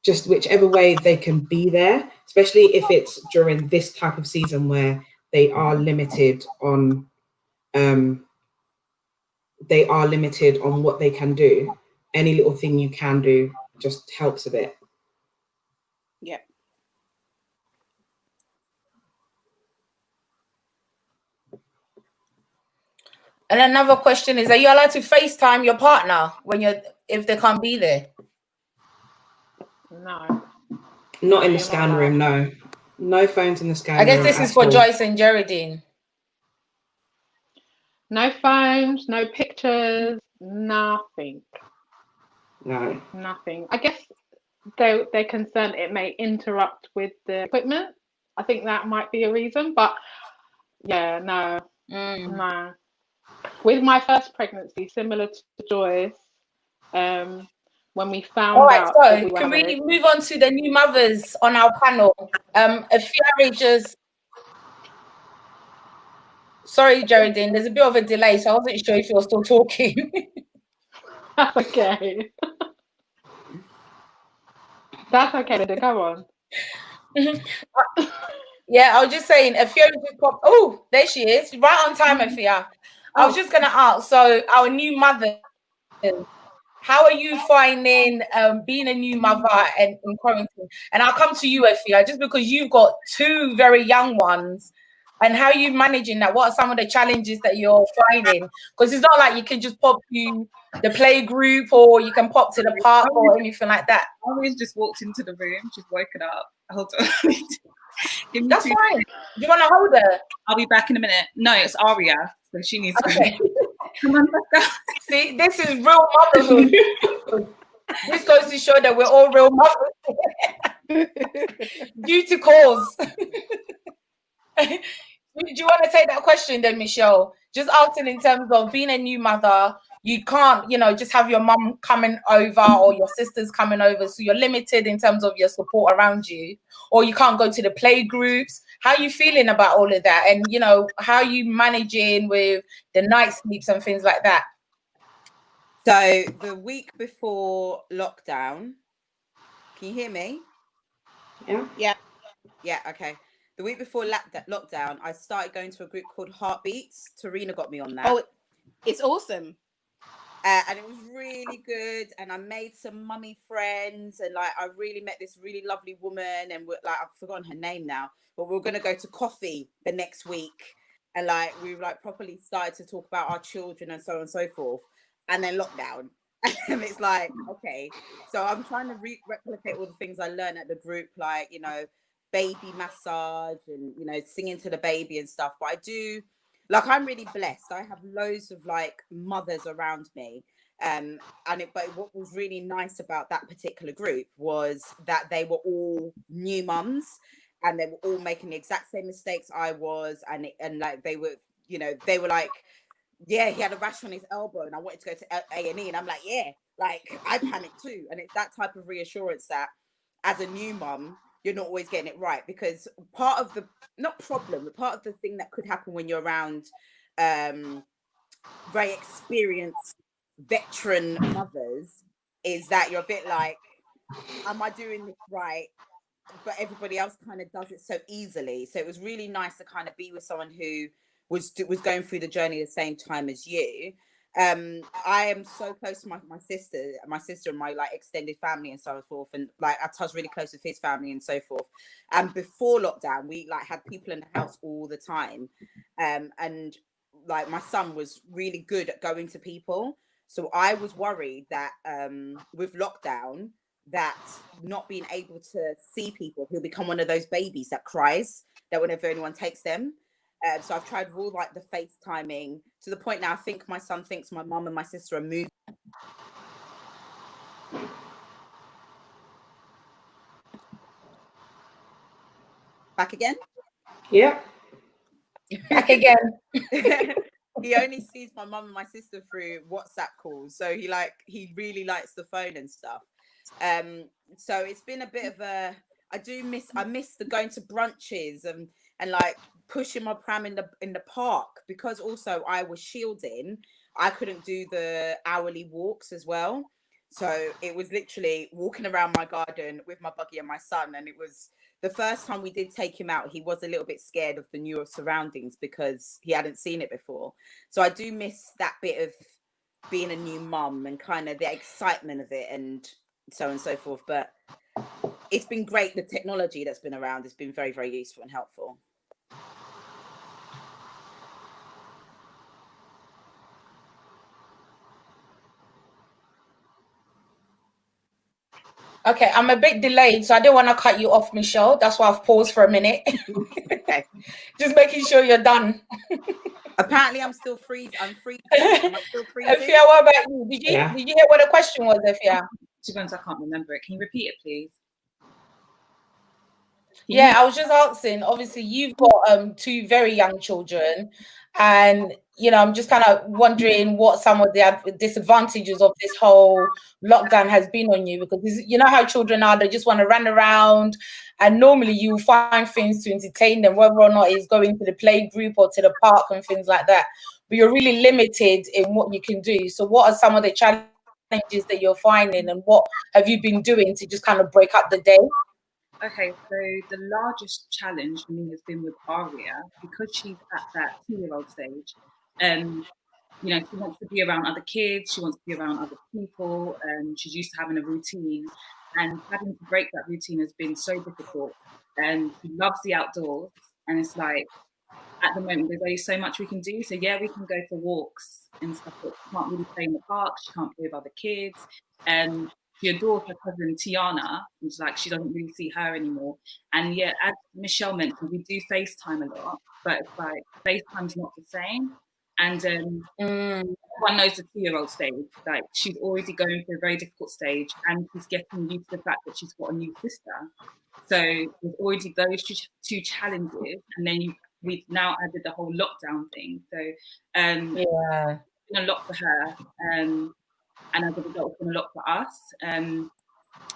[SPEAKER 1] just whichever way they can be there, especially if it's during this type of season where they are limited on what they can do. Any little thing you can do just helps a bit.
[SPEAKER 4] Yeah.
[SPEAKER 2] And another question is, are you allowed to FaceTime your partner if they can't be there?
[SPEAKER 6] No.
[SPEAKER 1] Not in the scan room, no. No phones in the scan room.
[SPEAKER 2] I guess this is for Joyce and Geraldine.
[SPEAKER 6] No phones, no pictures, nothing.
[SPEAKER 1] No.
[SPEAKER 6] Nothing. I guess they're concerned it may interrupt with the equipment. I think that might be a reason, but yeah, no. No. With my first pregnancy, similar to Joyce, when we found out.
[SPEAKER 2] All right, so can we move on to the new mothers on our panel? Sorry, Geraldine, there's a bit of a delay, so I wasn't sure if you're still talking.
[SPEAKER 6] That's okay. That's okay, Linda, go on.
[SPEAKER 2] Yeah, I was just saying, Afia just popped. Oh, there she is, right on time, Afia. I was just going to ask, so our new mothers, how are you finding being a new mother and in quarantine? And I'll come to you, Afia, just because you've got two very young ones. And how are you managing that? What are some of the challenges that you're finding? Because it's not like you can just pop to the play group or you can pop to the park or anything like that.
[SPEAKER 3] I always just walked into the room, she's woken up. Hold on.
[SPEAKER 2] That's fine. Do you want to hold her?
[SPEAKER 3] I'll be back in a minute. No, it's Aria, so she needs to be. Come on, let's go.
[SPEAKER 2] See, this is real motherhood. This goes to show that we're all real mothers. Due to cause. Do you want to take that question then, Michelle? Just asking in terms of being a new mother, you can't, just have your mum coming over or your sisters coming over. So you're limited in terms of your support around you, or you can't go to the play groups. How are you feeling about all of that? And, how are you managing with the night sleeps and things like that?
[SPEAKER 5] So the week before lockdown, can you hear me?
[SPEAKER 1] Yeah.
[SPEAKER 5] Yeah, okay. The week before lockdown, I started going to a group called Heartbeats. Tarina got me on that.
[SPEAKER 4] Oh, it's awesome.
[SPEAKER 5] And it was really good. And I made some mummy friends. And I really met this really lovely woman. And I've forgotten her name now. But we were going to go to coffee the next week. And we properly started to talk about our children and so on and so forth. And then lockdown. And it's okay. So I'm trying to replicate all the things I learned at the group, baby massage and singing to the baby and stuff. But I do I'm really blessed. I have loads of mothers around me, but what was really nice about that particular group was that they were all new mums and they were all making the exact same mistakes I was, and they were yeah, he had a rash on his elbow and I wanted to go to A&E, and I'm I panicked too. And it's that type of reassurance that as a new mum, you're not always getting it right, because part of the part of the thing that could happen when you're around very experienced veteran mothers is that you're a bit am I doing this right? But everybody else kind of does it so easily. So it was really nice to kind of be with someone who was going through the journey at the same time as you. I am so close to my sister and my like extended family and so forth, and like I was really close with his family and so forth. And before lockdown, we like had people in the house all the time, and like my son was really good at going to people. So I was worried that with lockdown, that not being able to see people, he'll become one of those babies that cries that whenever anyone takes them. So I've tried all like the FaceTiming to the point now I think my son thinks my mum and my sister are moving. Back again?
[SPEAKER 1] Yep.
[SPEAKER 2] Back again.
[SPEAKER 5] He only sees my mum and my sister through WhatsApp calls, so he really likes the phone and stuff. So it's been a bit of a I miss the going to brunches and like pushing my pram in the park, because also I was shielding. I couldn't do the hourly walks as well. So it was literally walking around my garden with my buggy and my son. And it was the first time we did take him out, he was a little bit scared of the newer surroundings because he hadn't seen it before. So I do miss that bit of being a new mum and kind of the excitement of it and so on and so forth. But it's been great. The technology that's been around has been very, very useful and helpful.
[SPEAKER 2] Okay, I'm a bit delayed, so I don't want to cut you off, Michelle. That's why I've paused for a minute.
[SPEAKER 5] Okay.
[SPEAKER 2] Just making sure you're done.
[SPEAKER 5] Apparently, I'm still freezing. I'm freezing. Am I still freezing?
[SPEAKER 2] Efia, what about you? Did you hear what the question was, Efia?
[SPEAKER 3] To be honest, I can't remember it. Can you repeat it, please?
[SPEAKER 2] Yeah, I was just asking. Obviously, you've got 2 very young children, and I'm just kind of wondering what some of the disadvantages of this whole lockdown has been on you, because you know how children are, they just want to run around, and normally you find things to entertain them, whether or not it's going to the play group or to the park and things like that. But you're really limited in what you can do. So what are some of the challenges that you're finding, and what have you been doing to just kind of break up the day?
[SPEAKER 3] Okay, so the largest challenge for me has been with Aria, because she's at that 2-year-old stage. She wants to be around other kids, she wants to be around other people, she's used to having a routine, and having to break that routine has been so difficult. She loves the outdoors, and it's like, at the moment, there's only so much we can do. So yeah, we can go for walks and stuff, but she can't really play in the park, she can't play with other kids. She adores her cousin Tiana, and she doesn't really see her anymore. And yeah, as Michelle mentioned, we do FaceTime a lot, but it's like FaceTime's not the same. And everyone knows the 2-year-old stage. Like, she's already going through a very difficult stage, and she's getting used to the fact that she's got a new sister. So there's already those 2 challenges, and then we've now added the whole lockdown thing. So
[SPEAKER 2] yeah,
[SPEAKER 3] it's been a lot for her. And as a result, it's been a lot for us.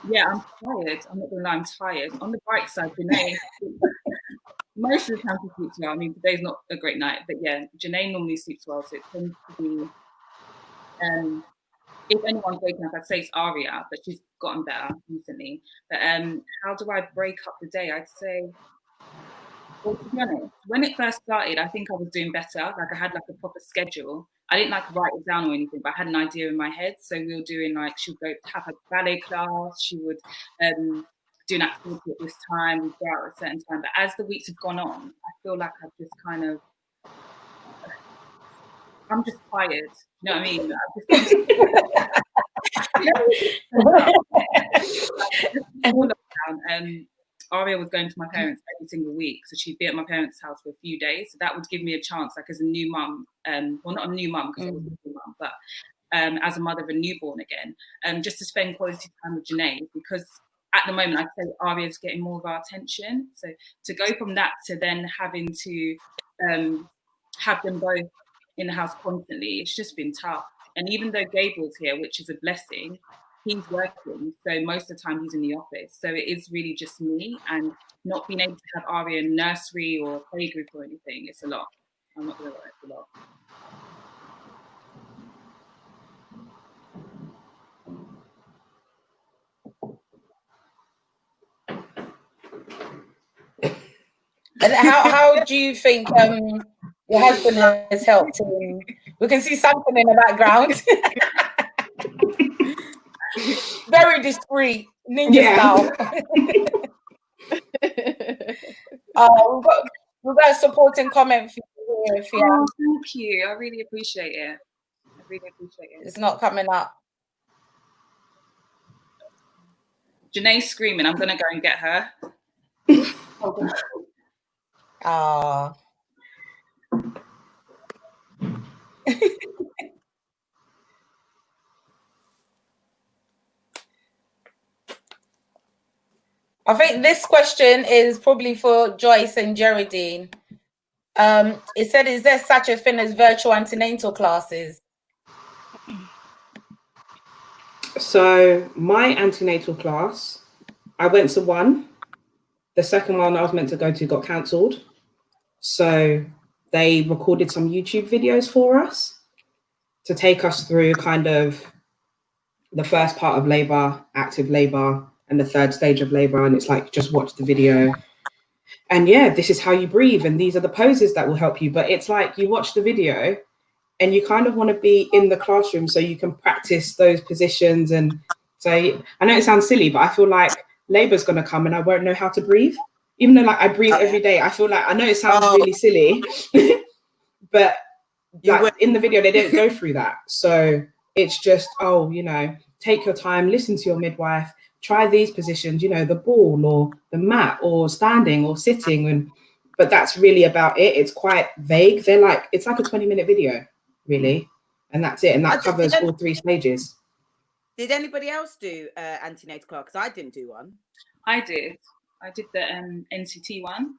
[SPEAKER 3] Yeah, I'm tired. I'm not gonna lie, I'm tired. On the bright side, Janae, most of the time she sleeps well. I mean, today's not a great night, but yeah, Janae normally sleeps well, so it tends to be, if anyone's waking up, I'd say it's Aria, but she's gotten better recently. But how do I break up the day? I'd say, well, to be honest, when it first started, I think I was doing better. Like, I had like a proper schedule. I didn't like write it down or anything, but I had an idea in my head. So we were doing like, she would go have a ballet class. She would do an activity at this time. We'd go out at a certain time. But as the weeks have gone on, I feel like I've just kind of, I'm just tired. You know what I mean? Aria was going to my parents every single week, so she'd be at my parents' house for a few days. So that would give me a chance, like, as a new mum, well, not a new mum because I was a new mum, but as a mother of a newborn again, just to spend quality time with Janae, because at the moment I'd say Aria's getting more of our attention. So to go from that to then having to have them both in the house constantly, it's just been tough. And even though Gabriel's here, which is a blessing, he's working, so most of the time he's in the office. So it is really just me, and not being able to have Aria in nursery or playgroup or anything, it's a lot. I'm not gonna lie, it's a lot.
[SPEAKER 2] And how do you think Your husband has helped him. We can see something in the background. Very discreet, ninja style. We've got a supporting comment for you here, Fia.
[SPEAKER 3] Oh, thank you. I really appreciate it.
[SPEAKER 2] It's not coming up.
[SPEAKER 3] Janae's screaming. I'm gonna go and get her.
[SPEAKER 2] Ah. I think this question is probably for Joyce and Geraldine. It said, is there such a thing as virtual antenatal classes?
[SPEAKER 1] So my antenatal class, I went to one. The second one I was meant to go to got cancelled. So they recorded some YouTube videos for us to take us through kind of the first part of labor, active labor, and the third stage of labor. And it's like, just watch the video. And yeah, this is how you breathe. And these are the poses that will help you. But it's like you watch the video and you kind of want to be in the classroom so you can practice those positions. And so I know it sounds silly, but I feel like labor's going to come and I won't know how to breathe. Even though like I breathe every day, I feel like, I know it sounds really silly, but like, in the video, they didn't go through that. So it's just, take your time, listen to your midwife, try these positions, the ball or the mat or standing or sitting. But that's really about it. It's quite vague. It's like a 20-minute video, really. And that's it. And that covers all 3 stages.
[SPEAKER 5] Did anybody else do antenatal class? Because I didn't do one.
[SPEAKER 3] I did the NCT one.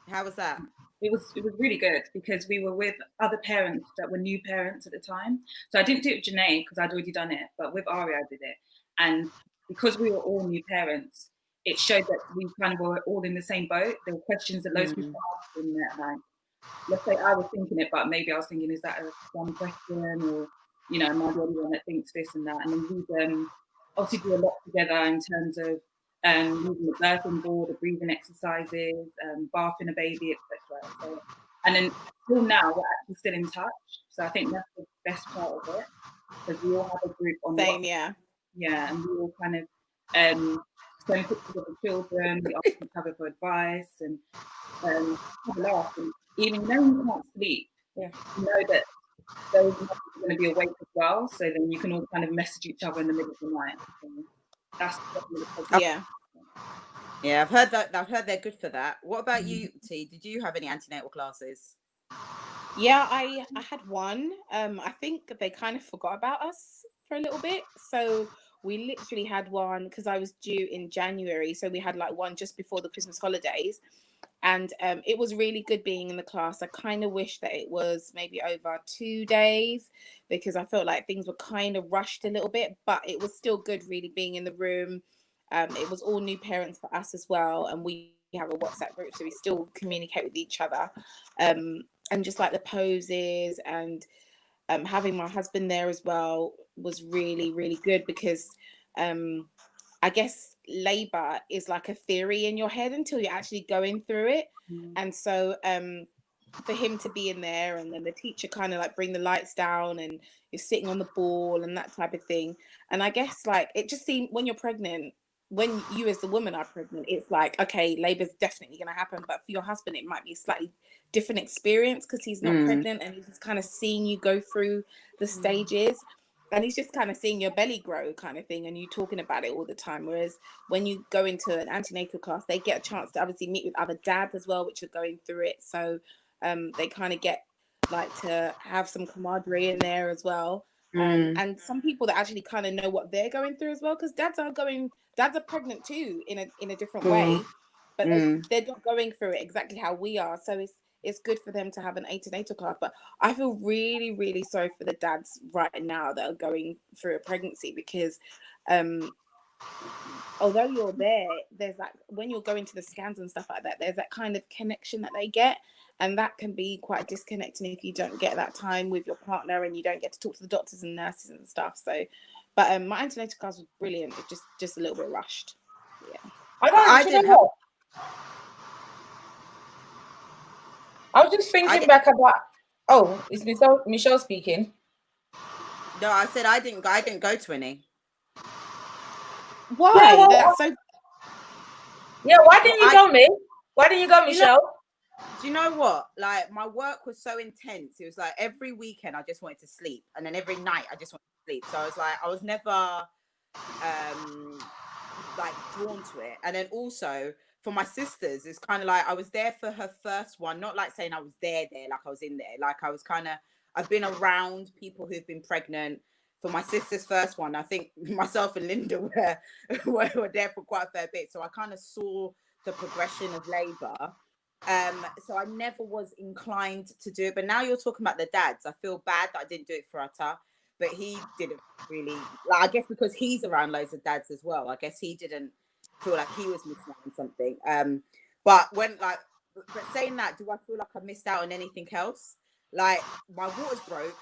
[SPEAKER 5] How was that?
[SPEAKER 3] It was really good because we were with other parents that were new parents at the time. So I didn't do it with Janae because I'd already done it, but with Ari I did it. And because we were all new parents, it showed that we kind of were all in the same boat. There were questions that loads of people asked in there, like, let's say I was thinking it, but maybe I was thinking, is that a dumb question? Or, am I the only one that thinks this and that? And then we obviously do a lot together in terms of using the birthing board, the breathing exercises, bathing a baby, etc. So, and then till now, we're actually still in touch. So I think that's the best part of it, because we all have a group on
[SPEAKER 5] same,
[SPEAKER 3] yeah, and we all kind of send pictures of the children. We ask each other for advice and have a laugh. And even though you can't sleep, you know that those are going to be awake as well. So then you can all kind of message each other in the middle of the night. So that's
[SPEAKER 5] yeah. I've heard that. I've heard they're good for that. What about you, T? Did you have any antenatal classes?
[SPEAKER 4] Yeah, I had one. I think they kind of forgot about us for a little bit. So we literally had one because I was due in January. So we had like one just before the Christmas holidays. And it was really good being in the class. I kind of wish that it was maybe over 2 days because I felt like things were kind of rushed a little bit, but it was still good really being in the room. It was all new parents for us as well. And we have a WhatsApp group, so we still communicate with each other. And just like the poses and having my husband there as well was really, really good because I guess labor is like a theory in your head until you're actually going through it. And so for him to be in there and then the teacher kind of like bring the lights down and you're sitting on the ball and that type of thing. And I guess like it just seemed when you're pregnant, when you as the woman are pregnant, it's like, okay, labor's definitely going to happen. But for your husband, it might be a slightly different experience because he's not pregnant and he's just kind of seeing you go through the stages. And he's just kind of seeing your belly grow kind of thing and you talking about it all the time. Whereas when you go into an antenatal class, they get a chance to obviously meet with other dads as well, which are going through it. So they kind of get like to have some camaraderie in there as well. And some people that actually kind of know what they're going through as well, because dads are pregnant too in a different way, but they're not going through it exactly how we are. So it's good for them to have an antenatal class. But I feel really, really sorry for the dads right now that are going through a pregnancy because although you're there's like when you're going to the scans and stuff like that, there's that kind of connection that they get. And that can be quite disconnecting if you don't get that time with your partner and you don't get to talk to the doctors and nurses and stuff. So, but my antenatal class was brilliant. It's just a little bit rushed. Yeah.
[SPEAKER 2] I didn't have. I was just thinking back about. Oh, it's Michelle speaking.
[SPEAKER 5] No, I said I didn't go to any.
[SPEAKER 4] Why?
[SPEAKER 2] Yeah, well,
[SPEAKER 4] That's so.
[SPEAKER 2] yeah, why didn't you go, Mick? Why didn't you go, Michelle?
[SPEAKER 5] Do you know what? Like, my work was so intense. It was like every weekend I just wanted to sleep, and then every night I just wanted to sleep. So I was like, I was never like drawn to it. And then also for my sisters, it's kind of like I was there for her first one, not like saying I was there, like I was in there. Like, I was kind of, I've been around people who've been pregnant. For my sister's first one, I think myself and Linda were there for quite a fair bit. So I kind of saw the progression of labor. So I never was inclined to do it. But now you're talking about the dads. I feel bad that I didn't do it for Atta, but he didn't really, like, I guess because he's around loads of dads as well. I guess he didn't feel like he was missing out on something. But saying that, do I feel like I missed out on anything else? Like, my waters broke.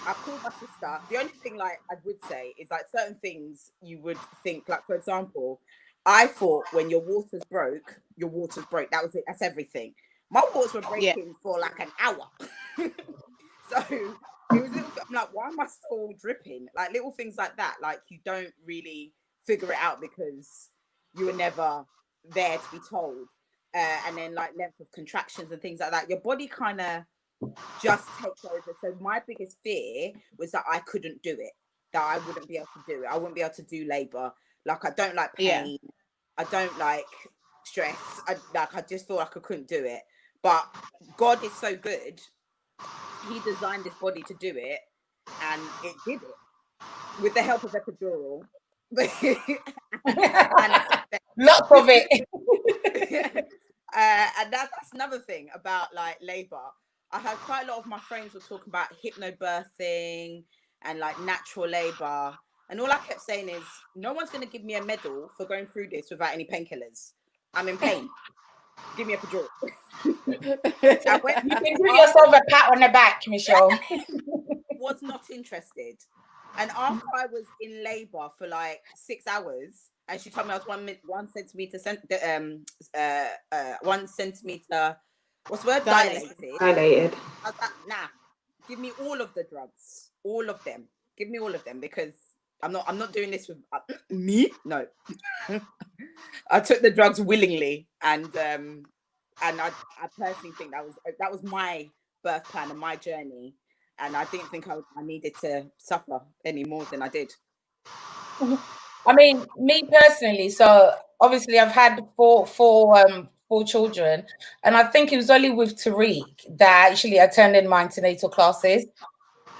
[SPEAKER 5] I called my sister. The only thing, like, I would say is, like, certain things you would think, like, for example, I thought when your waters broke. That was it. That's everything. My waters were breaking for like an hour. So it was little, I'm like, why am I still dripping? Like, little things like that. Like, you don't really figure it out because you were never there to be told. And then, like, length of contractions and things like that. Your body kind of just takes over. So my biggest fear was that I couldn't do it. That I wouldn't be able to do it. I wouldn't be able to do labor. Like, I don't like pain. Yeah. I don't like stress. I just feel like I couldn't do it. But God is so good. He designed this body to do it, and it did it with the help of epidural.
[SPEAKER 2] Lots of it.
[SPEAKER 5] And that's another thing about, like, labor. I had quite a lot of my friends were talking about hypnobirthing and, like, natural labor. And all I kept saying is, no one's going to give me a medal for going through this without any painkillers. I'm in pain. Give me a epidural.
[SPEAKER 2] You can give yourself a pat on the back, Michelle.
[SPEAKER 5] Was not interested. And after I was in labor for like 6 hours, and she told me I was 1 centimeter, 1 centimeter, what's the word? Dilated.
[SPEAKER 1] Dilated.
[SPEAKER 5] I was like, nah, give me all of the drugs, all of them. Give me all of them, because I'm not doing this with me. No. I took the drugs willingly, and I personally think that was my birth plan and my journey, and I didn't think I needed to suffer any more than I did.
[SPEAKER 2] I mean, me personally, so obviously I've had four children, and I think it was only with Tariq that actually attended my antenatal classes.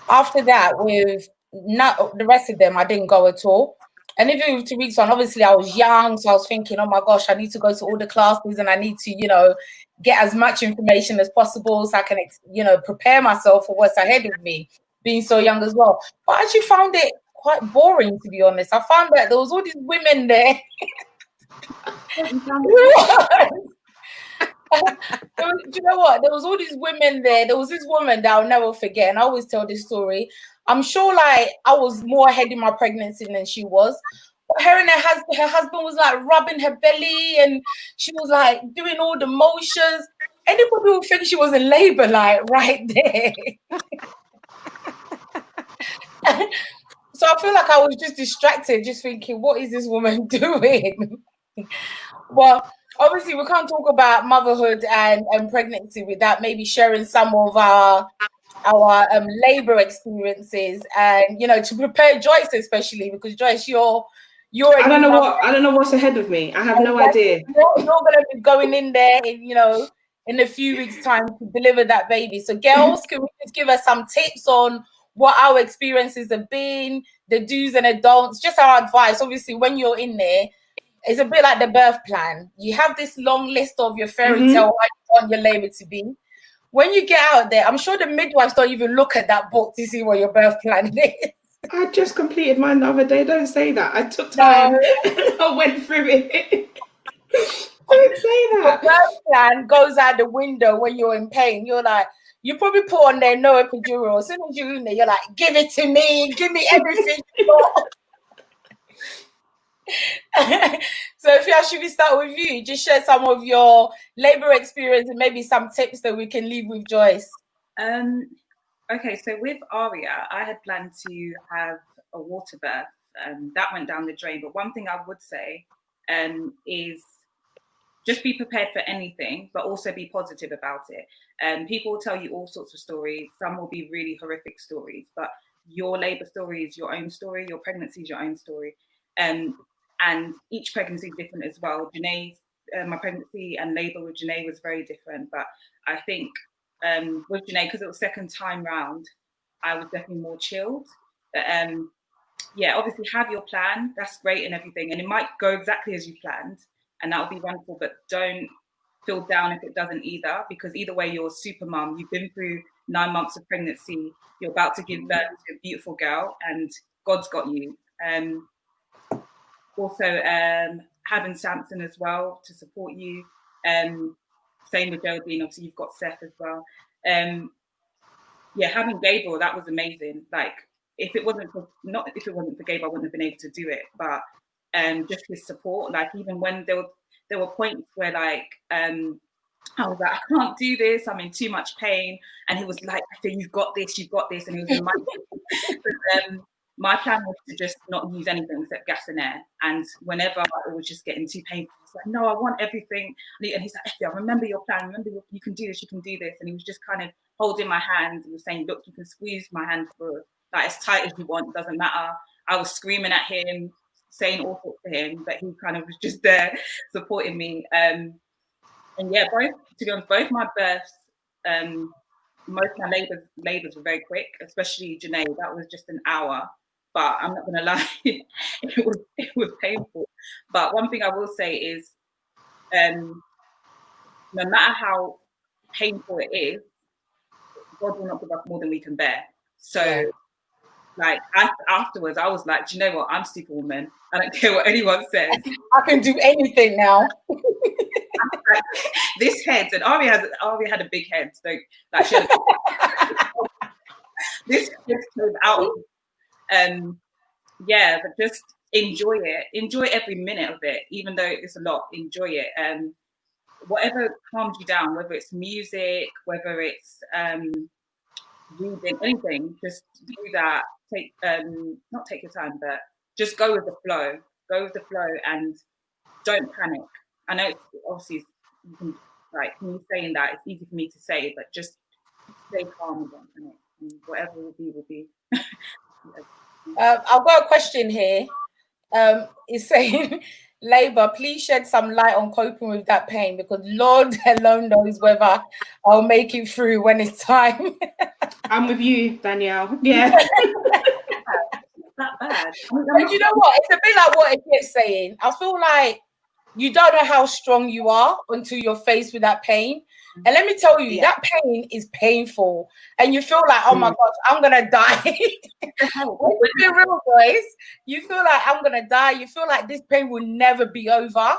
[SPEAKER 2] After that, with the rest of them, I didn't go at all. And even with Tariq's one, obviously I was young, so I was thinking, oh my gosh, I need to go to all the classes, and I need to, get as much information as possible so I can, prepare myself for what's ahead of me, being so young as well. But I actually found it quite boring, to be honest. I found that there was all these women there. Do you know what? There was all these women there. There was this woman that I'll never forget, and I always tell this story. I'm sure, like, I was more ahead in my pregnancy than she was. But her and her husband was like rubbing her belly, and she was like doing all the motions. Anybody would think she was in labor, like, right there. So I feel like I was just distracted, just thinking, what is this woman doing? Well, obviously we can't talk about motherhood and pregnancy without maybe sharing some of our labor experiences, and to prepare Joyce, especially because Joyce, you're
[SPEAKER 1] I don't know what's ahead of me. I have no idea.
[SPEAKER 2] You're gonna be going in there in a few weeks' time to deliver that baby. So girls, can we just give us some tips on what our experiences have been, the do's and the don'ts, just our advice? Obviously, when you're in there, it's a bit like the birth plan. You have this long list of your fairy tale how you want your labor to be. When you get out there, I'm sure the midwives don't even look at that book to see what your birth plan is.
[SPEAKER 1] I just completed mine the other day. Don't say that. I took time and I went through it. Don't say that.
[SPEAKER 2] The birth plan goes out the window when you're in pain. You're like, you probably put on there no epidural. As soon as you're in there, you're like, give it to me. Give me everything you got. Sophia, should we start with you? Just share some of your labor experience and maybe some tips that we can leave with Joyce.
[SPEAKER 3] Okay, so with Aria, I had planned to have a water birth. That went down the drain. But one thing I would say is just be prepared for anything, but also be positive about it. People will tell you all sorts of stories. Some will be really horrific stories, but your labor story is your own story. Your pregnancy is your own story. And each pregnancy is different as well. Janae's, my pregnancy and labor with Janae was very different. But I think with Janae, because it was second time round, I was definitely more chilled. But yeah, obviously have your plan. That's great and everything. And it might go exactly as you planned. And that will be wonderful, but don't feel down if it doesn't either, because either way, you're a super mum. You've been through 9 months of pregnancy. You're about to give birth to a beautiful girl, and God's got you. Also, having Samson as well to support you. Same with Geraldine. Obviously, you've got Seth as well. Yeah, having Gabriel, that was amazing. Like, if it wasn't for Gabriel, I wouldn't have been able to do it. But just his support, like even when there were points where like I was like, I can't do this, I'm in too much pain, and he was like, you've got this, and he was reminding me. My plan was to just not use anything except gas and air, and whenever it was just getting too painful, I was like, no, I want everything. And he's like, Effie, remember your plan, you can do this, and he was just kind of holding my hand and was saying, look, you can squeeze my hand for like as tight as you want, it doesn't matter. I was screaming at him, saying all sorts to him, but he kind of was just there supporting me. And yeah, to be honest, both my births, most of my labors were very quick, especially Janae. That was just an hour. But I'm not gonna lie, it was painful. But one thing I will say is, no matter how painful it is, God will not give us more than we can bear. So. Yeah. Like afterwards, I was like, do you know what? I'm Superwoman. I don't care what anyone says.
[SPEAKER 2] I can do anything now.
[SPEAKER 3] Like, this head, and Ari had a big head. So like she had this came out of yeah, but just enjoy it. Enjoy every minute of it, even though it's a lot. Enjoy it. Whatever calms you down, whether it's music, whether it's reading, anything, just do that. Not take your time, but just go with the flow. Go with the flow and don't panic. I know it's obviously me saying that, it's easy for me to say, but just stay calm and don't panic. And whatever will be, will be.
[SPEAKER 2] I've got a question here. It's saying, Labour, please shed some light on coping with that pain, because Lord alone knows whether I'll make it through when it's time.
[SPEAKER 1] I'm with you, Danielle. Yeah.
[SPEAKER 3] That bad.
[SPEAKER 2] But you know what? It's a bit like what Etiette's saying. I feel like you don't know how strong you are until you're faced with that pain. And let me tell you, that pain is painful. And you feel like, oh my gosh, I'm going to die. When you be real, boys, you feel like I'm going to die. You feel like this pain will never be over.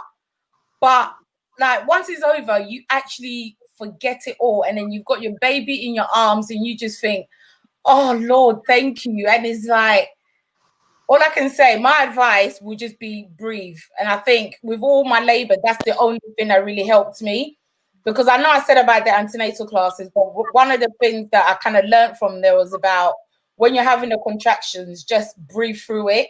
[SPEAKER 2] But like once it's over, you actually forget it all. And then you've got your baby in your arms and you just think, oh, Lord, thank you. And it's like, all I can say, my advice would just be breathe. And I think with all my labor, that's the only thing that really helped me. Because I know I said about the antenatal classes, but one of the things that I kind of learned from there was about when you're having the contractions, just breathe through it.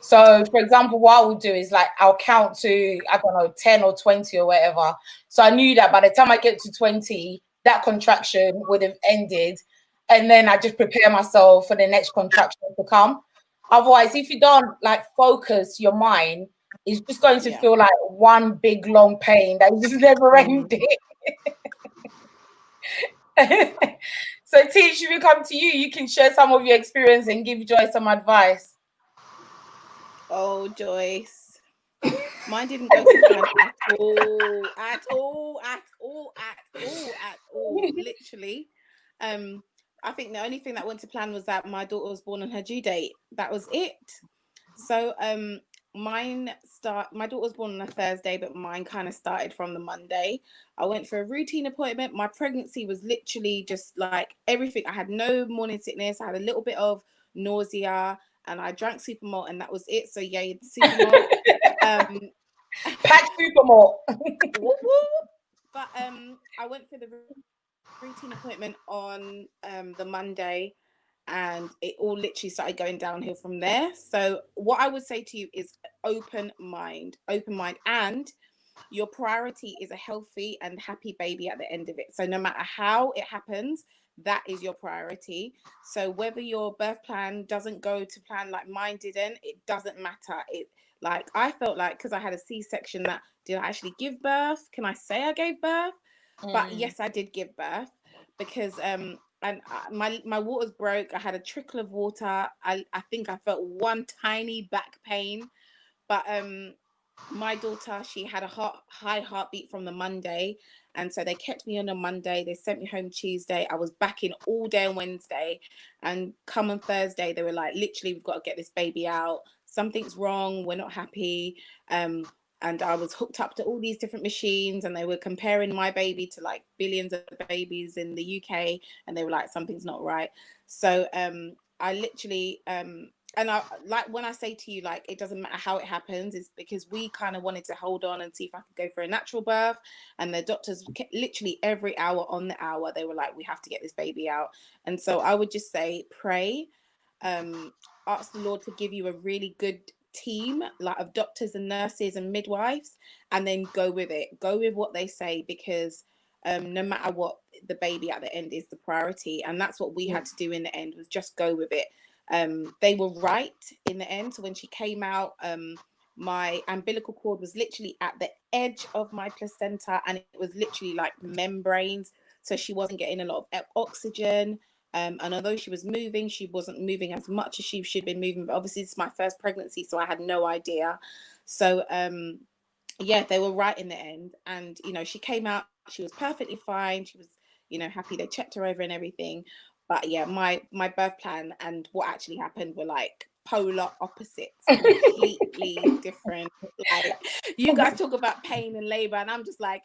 [SPEAKER 2] So, for example, what I would do is like, I'll count to, I don't know, 10 or 20 or whatever. So I knew that by the time I get to 20, that contraction would have ended. And then I just prepare myself for the next contraction to come. Otherwise, if you don't like focus your mind, it's just going to feel like one big long pain that is just never ending. So T, should we come to you? You can share some of your experience and give Joyce some advice.
[SPEAKER 4] Oh, Joyce. Mine didn't go to plan at all. Literally. I think the only thing that went to plan was that my daughter was born on her due date. That was it. So my daughter was born on a Thursday, but mine kind of started from the Monday. I went for a routine appointment. My pregnancy was literally just like everything. I had no morning sickness. I had a little bit of nausea and I drank Supermalt and that was it. So yeah, Supermalt.
[SPEAKER 2] Pack Supermore.
[SPEAKER 4] But I went for the routine appointment on the Monday, and it all literally started going downhill from there. So what I would say to you is open mind, and your priority is a healthy and happy baby at the end of it. So no matter how it happens, that is your priority. So whether your birth plan doesn't go to plan like mine didn't, it doesn't matter. It, like, I felt like, because I had a C-section, that did I actually give birth? Can I say I gave birth? But yes, I did give birth, because my waters broke. I had a trickle of water. I think I felt one tiny back pain, but my daughter, she had a high heartbeat from the Monday, and so they kept me on a Monday. They sent me home Tuesday. I was back in all day on Wednesday, and come on Thursday they were like, literally, we've got to get this baby out. Something's wrong. We're not happy. And I was hooked up to all these different machines, and they were comparing my baby to like billions of babies in the UK, and they were like, something's not right. So I literally and I, like, when I say to you, like, it doesn't matter how it happens, is because we kind of wanted to hold on and see if I could go for a natural birth. And the doctors, literally every hour on the hour, they were like, we have to get this baby out. And so I would just say, pray, ask the Lord to give you a really good team, like, of doctors and nurses and midwives, and then go with it. Go with what they say, because no matter what, the baby at the end is the priority. And that's what we had to do in the end, was just go with it. They were right in the end. So when she came out, my umbilical cord was literally at the edge of my placenta, and it was literally like membranes, so she wasn't getting a lot of oxygen, and although she was moving, she wasn't moving as much as she should have been moving. But obviously it's my first pregnancy, so I had no idea. So yeah, they were right in the end. And you know, she came out, she was perfectly fine, she was, you know, happy. They checked her over and everything. But yeah, my birth plan and what actually happened were like polar opposites, completely different. Like, you guys talk about pain and labor, and I'm just like,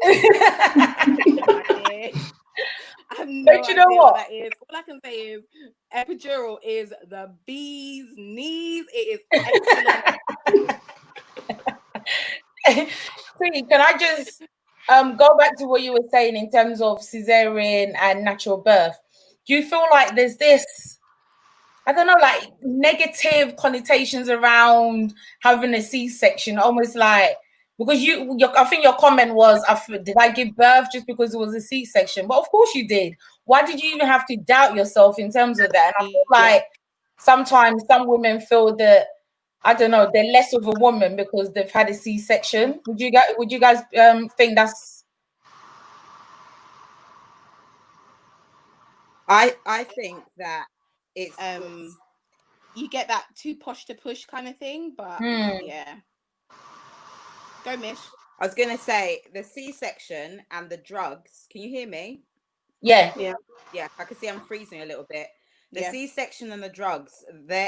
[SPEAKER 4] I have no idea. I have no idea what that is. All I can say is epidural is the bee's knees. It is excellent.
[SPEAKER 2] See, can I just go back to what you were saying in terms of cesarean and natural birth? Do you feel like there's this, I don't know, like negative connotations around having a C-section, almost like, because I think your comment was, did I give birth just because it was a C-section? But of course you did. Why did you even have to doubt yourself in terms of that? And I feel like sometimes some women feel that, I don't know, they're less of a woman because they've had a C-section. Would you guys think that's?
[SPEAKER 5] I think that it's
[SPEAKER 4] you get that too posh to push kind of thing, but yeah. Go, Mish.
[SPEAKER 5] I was gonna say the C-section and the drugs. Can you hear me?
[SPEAKER 2] Yeah.
[SPEAKER 5] I can see I'm freezing a little bit. The C-section and the drugs,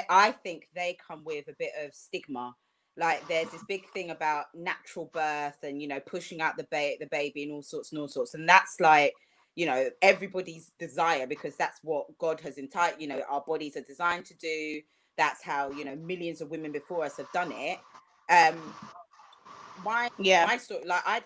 [SPEAKER 5] I think they come with a bit of stigma. Like, there's this big thing about natural birth and, you know, pushing out the baby and all sorts. And that's like, you know, everybody's desire, because that's what God has entitled, you know, our bodies are designed to do. That's how, you know, millions of women before us have done it. My story, like, I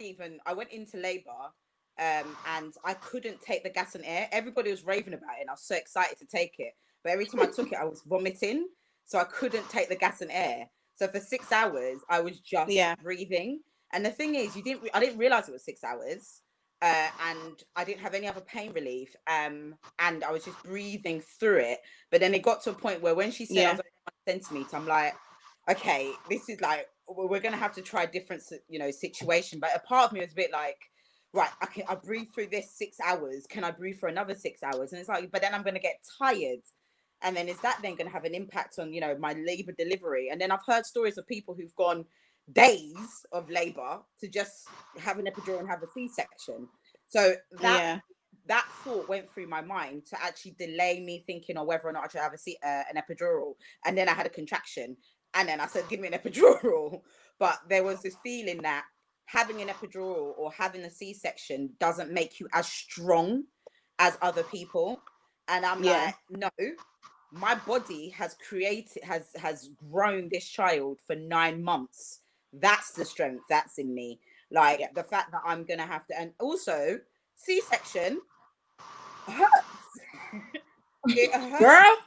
[SPEAKER 5] went into labor and I couldn't take the gas and air. Everybody was raving about it and I was so excited to take it, but every time I took it I was vomiting, so I couldn't take the gas and air. So for 6 hours I was just breathing. And the thing is, I didn't realize it was 6 hours, and I didn't have any other pain relief, and I was just breathing through it. But then it got to a point where when she said I was like 1 centimeter, I'm like, okay, this is like, we're gonna have to try a different, you know, situation. But a part of me was a bit like, right, I breathe through this 6 hours, can I breathe for another 6 hours? And it's like, but then I'm gonna get tired, and then is that then gonna have an impact on, you know, my labor delivery? And then I've heard stories of people who've gone days of labor to just have an epidural and have a C-section. So that thought went through my mind to actually delay me thinking on whether or not I should have an epidural. And then I had a contraction, and then I said, give me an epidural. But there was this feeling that having an epidural or having a C-section doesn't make you as strong as other people. And I'm like, no, my body has grown this child for 9 months. That's the strength that's in me. Like the fact that I'm gonna have to, and also C-section hurts. It hurts.
[SPEAKER 2] Girl.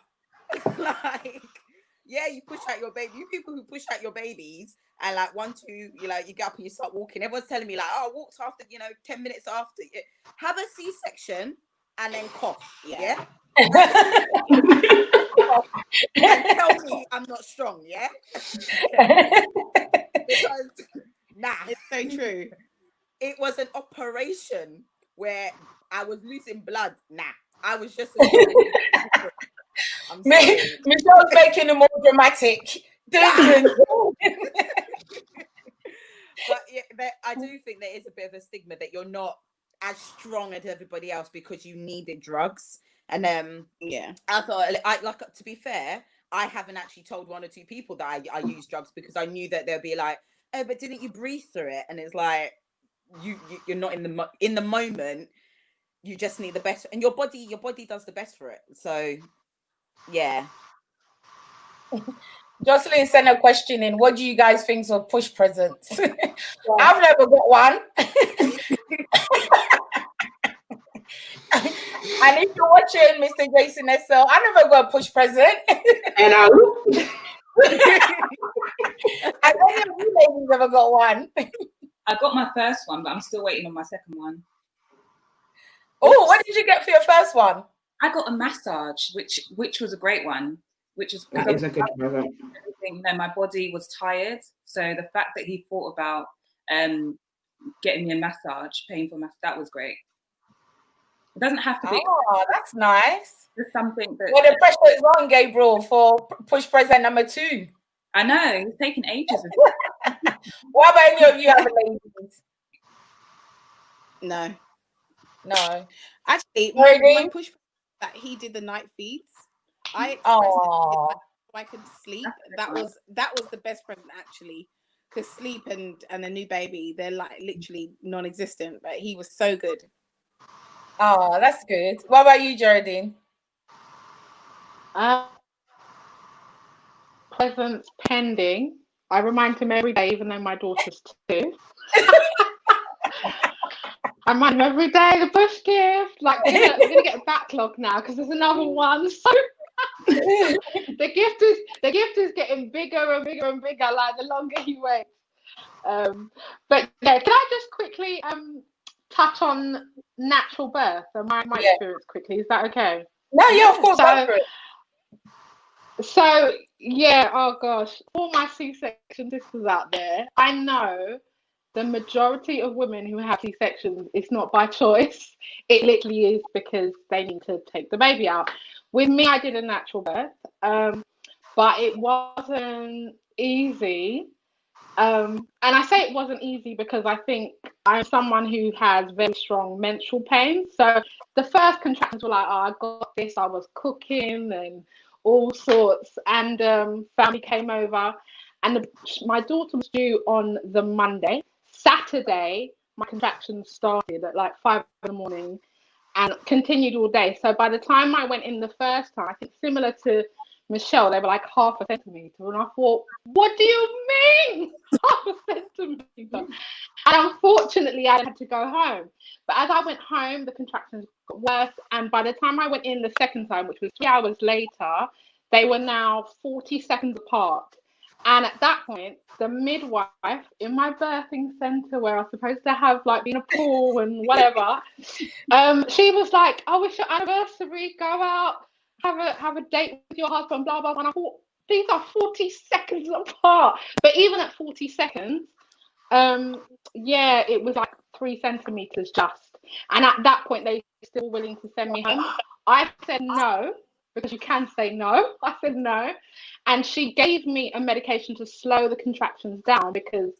[SPEAKER 5] Like, yeah, you push out your baby. You people who push out your babies and like 1, 2, you get up and you start walking. Everyone's telling me like, oh, I walked after 10 minutes after. Have a C-section and then cough. Yeah. And tell me I'm not strong. Yeah. Because
[SPEAKER 4] It's so true.
[SPEAKER 5] it was an operation where I was losing blood. I was just. I'm sorry.
[SPEAKER 2] Michelle's making it more dramatic.
[SPEAKER 5] But yeah, I do think there is a bit of a stigma that you're not as strong as everybody else because you needed drugs. And
[SPEAKER 4] Yeah.
[SPEAKER 5] I thought, to be fair, I haven't actually told 1 or 2 people that I use drugs because I knew that they'll be like, oh, but didn't you breathe through it? And it's like, you're not in the moment. You just need the best, and your body does the best for it. So, yeah.
[SPEAKER 2] Jocelyn sent a question in. What do you guys think of push presents? I've never got one. And if you're watching, Mr. Jason SL, I never got a push present.
[SPEAKER 1] And
[SPEAKER 2] And any of you ladies never got one.
[SPEAKER 3] I got my first one, but I'm still waiting on my second one.
[SPEAKER 2] Oh, what did you get for your first one?
[SPEAKER 3] I got a massage, which was a great one.
[SPEAKER 1] that is a good present.
[SPEAKER 3] My body was tired, so the fact that he thought about getting me a massage, paying for a massage, that was great. It doesn't have to be.
[SPEAKER 2] Oh, that's nice.
[SPEAKER 3] Just something that.
[SPEAKER 2] Well, the pressure is on, Gabriel, for push present number 2.
[SPEAKER 3] I know it's taking ages.
[SPEAKER 2] What about any of you other ladies?
[SPEAKER 4] No.
[SPEAKER 2] No.
[SPEAKER 4] Actually,
[SPEAKER 2] Maybe.
[SPEAKER 4] my push that he did the night feeds. I expressed it so I could sleep. That was the best present actually. Because sleep and a new baby, they're like literally non-existent. But he was so good.
[SPEAKER 2] Oh, that's good. What about you, Geraldine?
[SPEAKER 6] Presents pending. I remind him every day, even though my daughter's 2. I remind him every day the push gift. Like we're gonna get a backlog now because there's another one. So the gift is getting bigger and bigger and bigger. Like the longer he waits. But yeah, can I just quickly touch on natural birth and my experience quickly? Is that okay?
[SPEAKER 2] No, yeah, of course.
[SPEAKER 6] So yeah, oh gosh, all my C-section sisters out there, I know the majority of women who have C-sections, it's not by choice. It literally is because they need to take the baby out. With me, I did a natural birth, but it wasn't easy. And I say it wasn't easy because I think I'm someone who has very strong menstrual pain. So the first contractions were like, oh, I got this. I was cooking and all sorts. And family came over and my daughter was due on the Monday. Saturday, my contractions started at like 5 in the morning and continued all day. So by the time I went in the first time, I think similar to Michelle, they were like 0.5 centimeter. And I thought, what do you mean 0.5 centimeter? And unfortunately, I had to go home. But as I went home, the contractions got worse. And by the time I went in the second time, which was 3 hours later, they were now 40 seconds apart. And at that point, the midwife in my birthing center where I was supposed to have like been a pool and whatever, she was like, oh, it's your anniversary, go out, have a date with your husband, blah, blah, blah. And I thought, these are 40 seconds apart. But even at 40 seconds, yeah, it was like 3 centimeters just. And at that point, they were still willing to send me home. I said no, because you can say no. I said no. And she gave me a medication to slow the contractions down because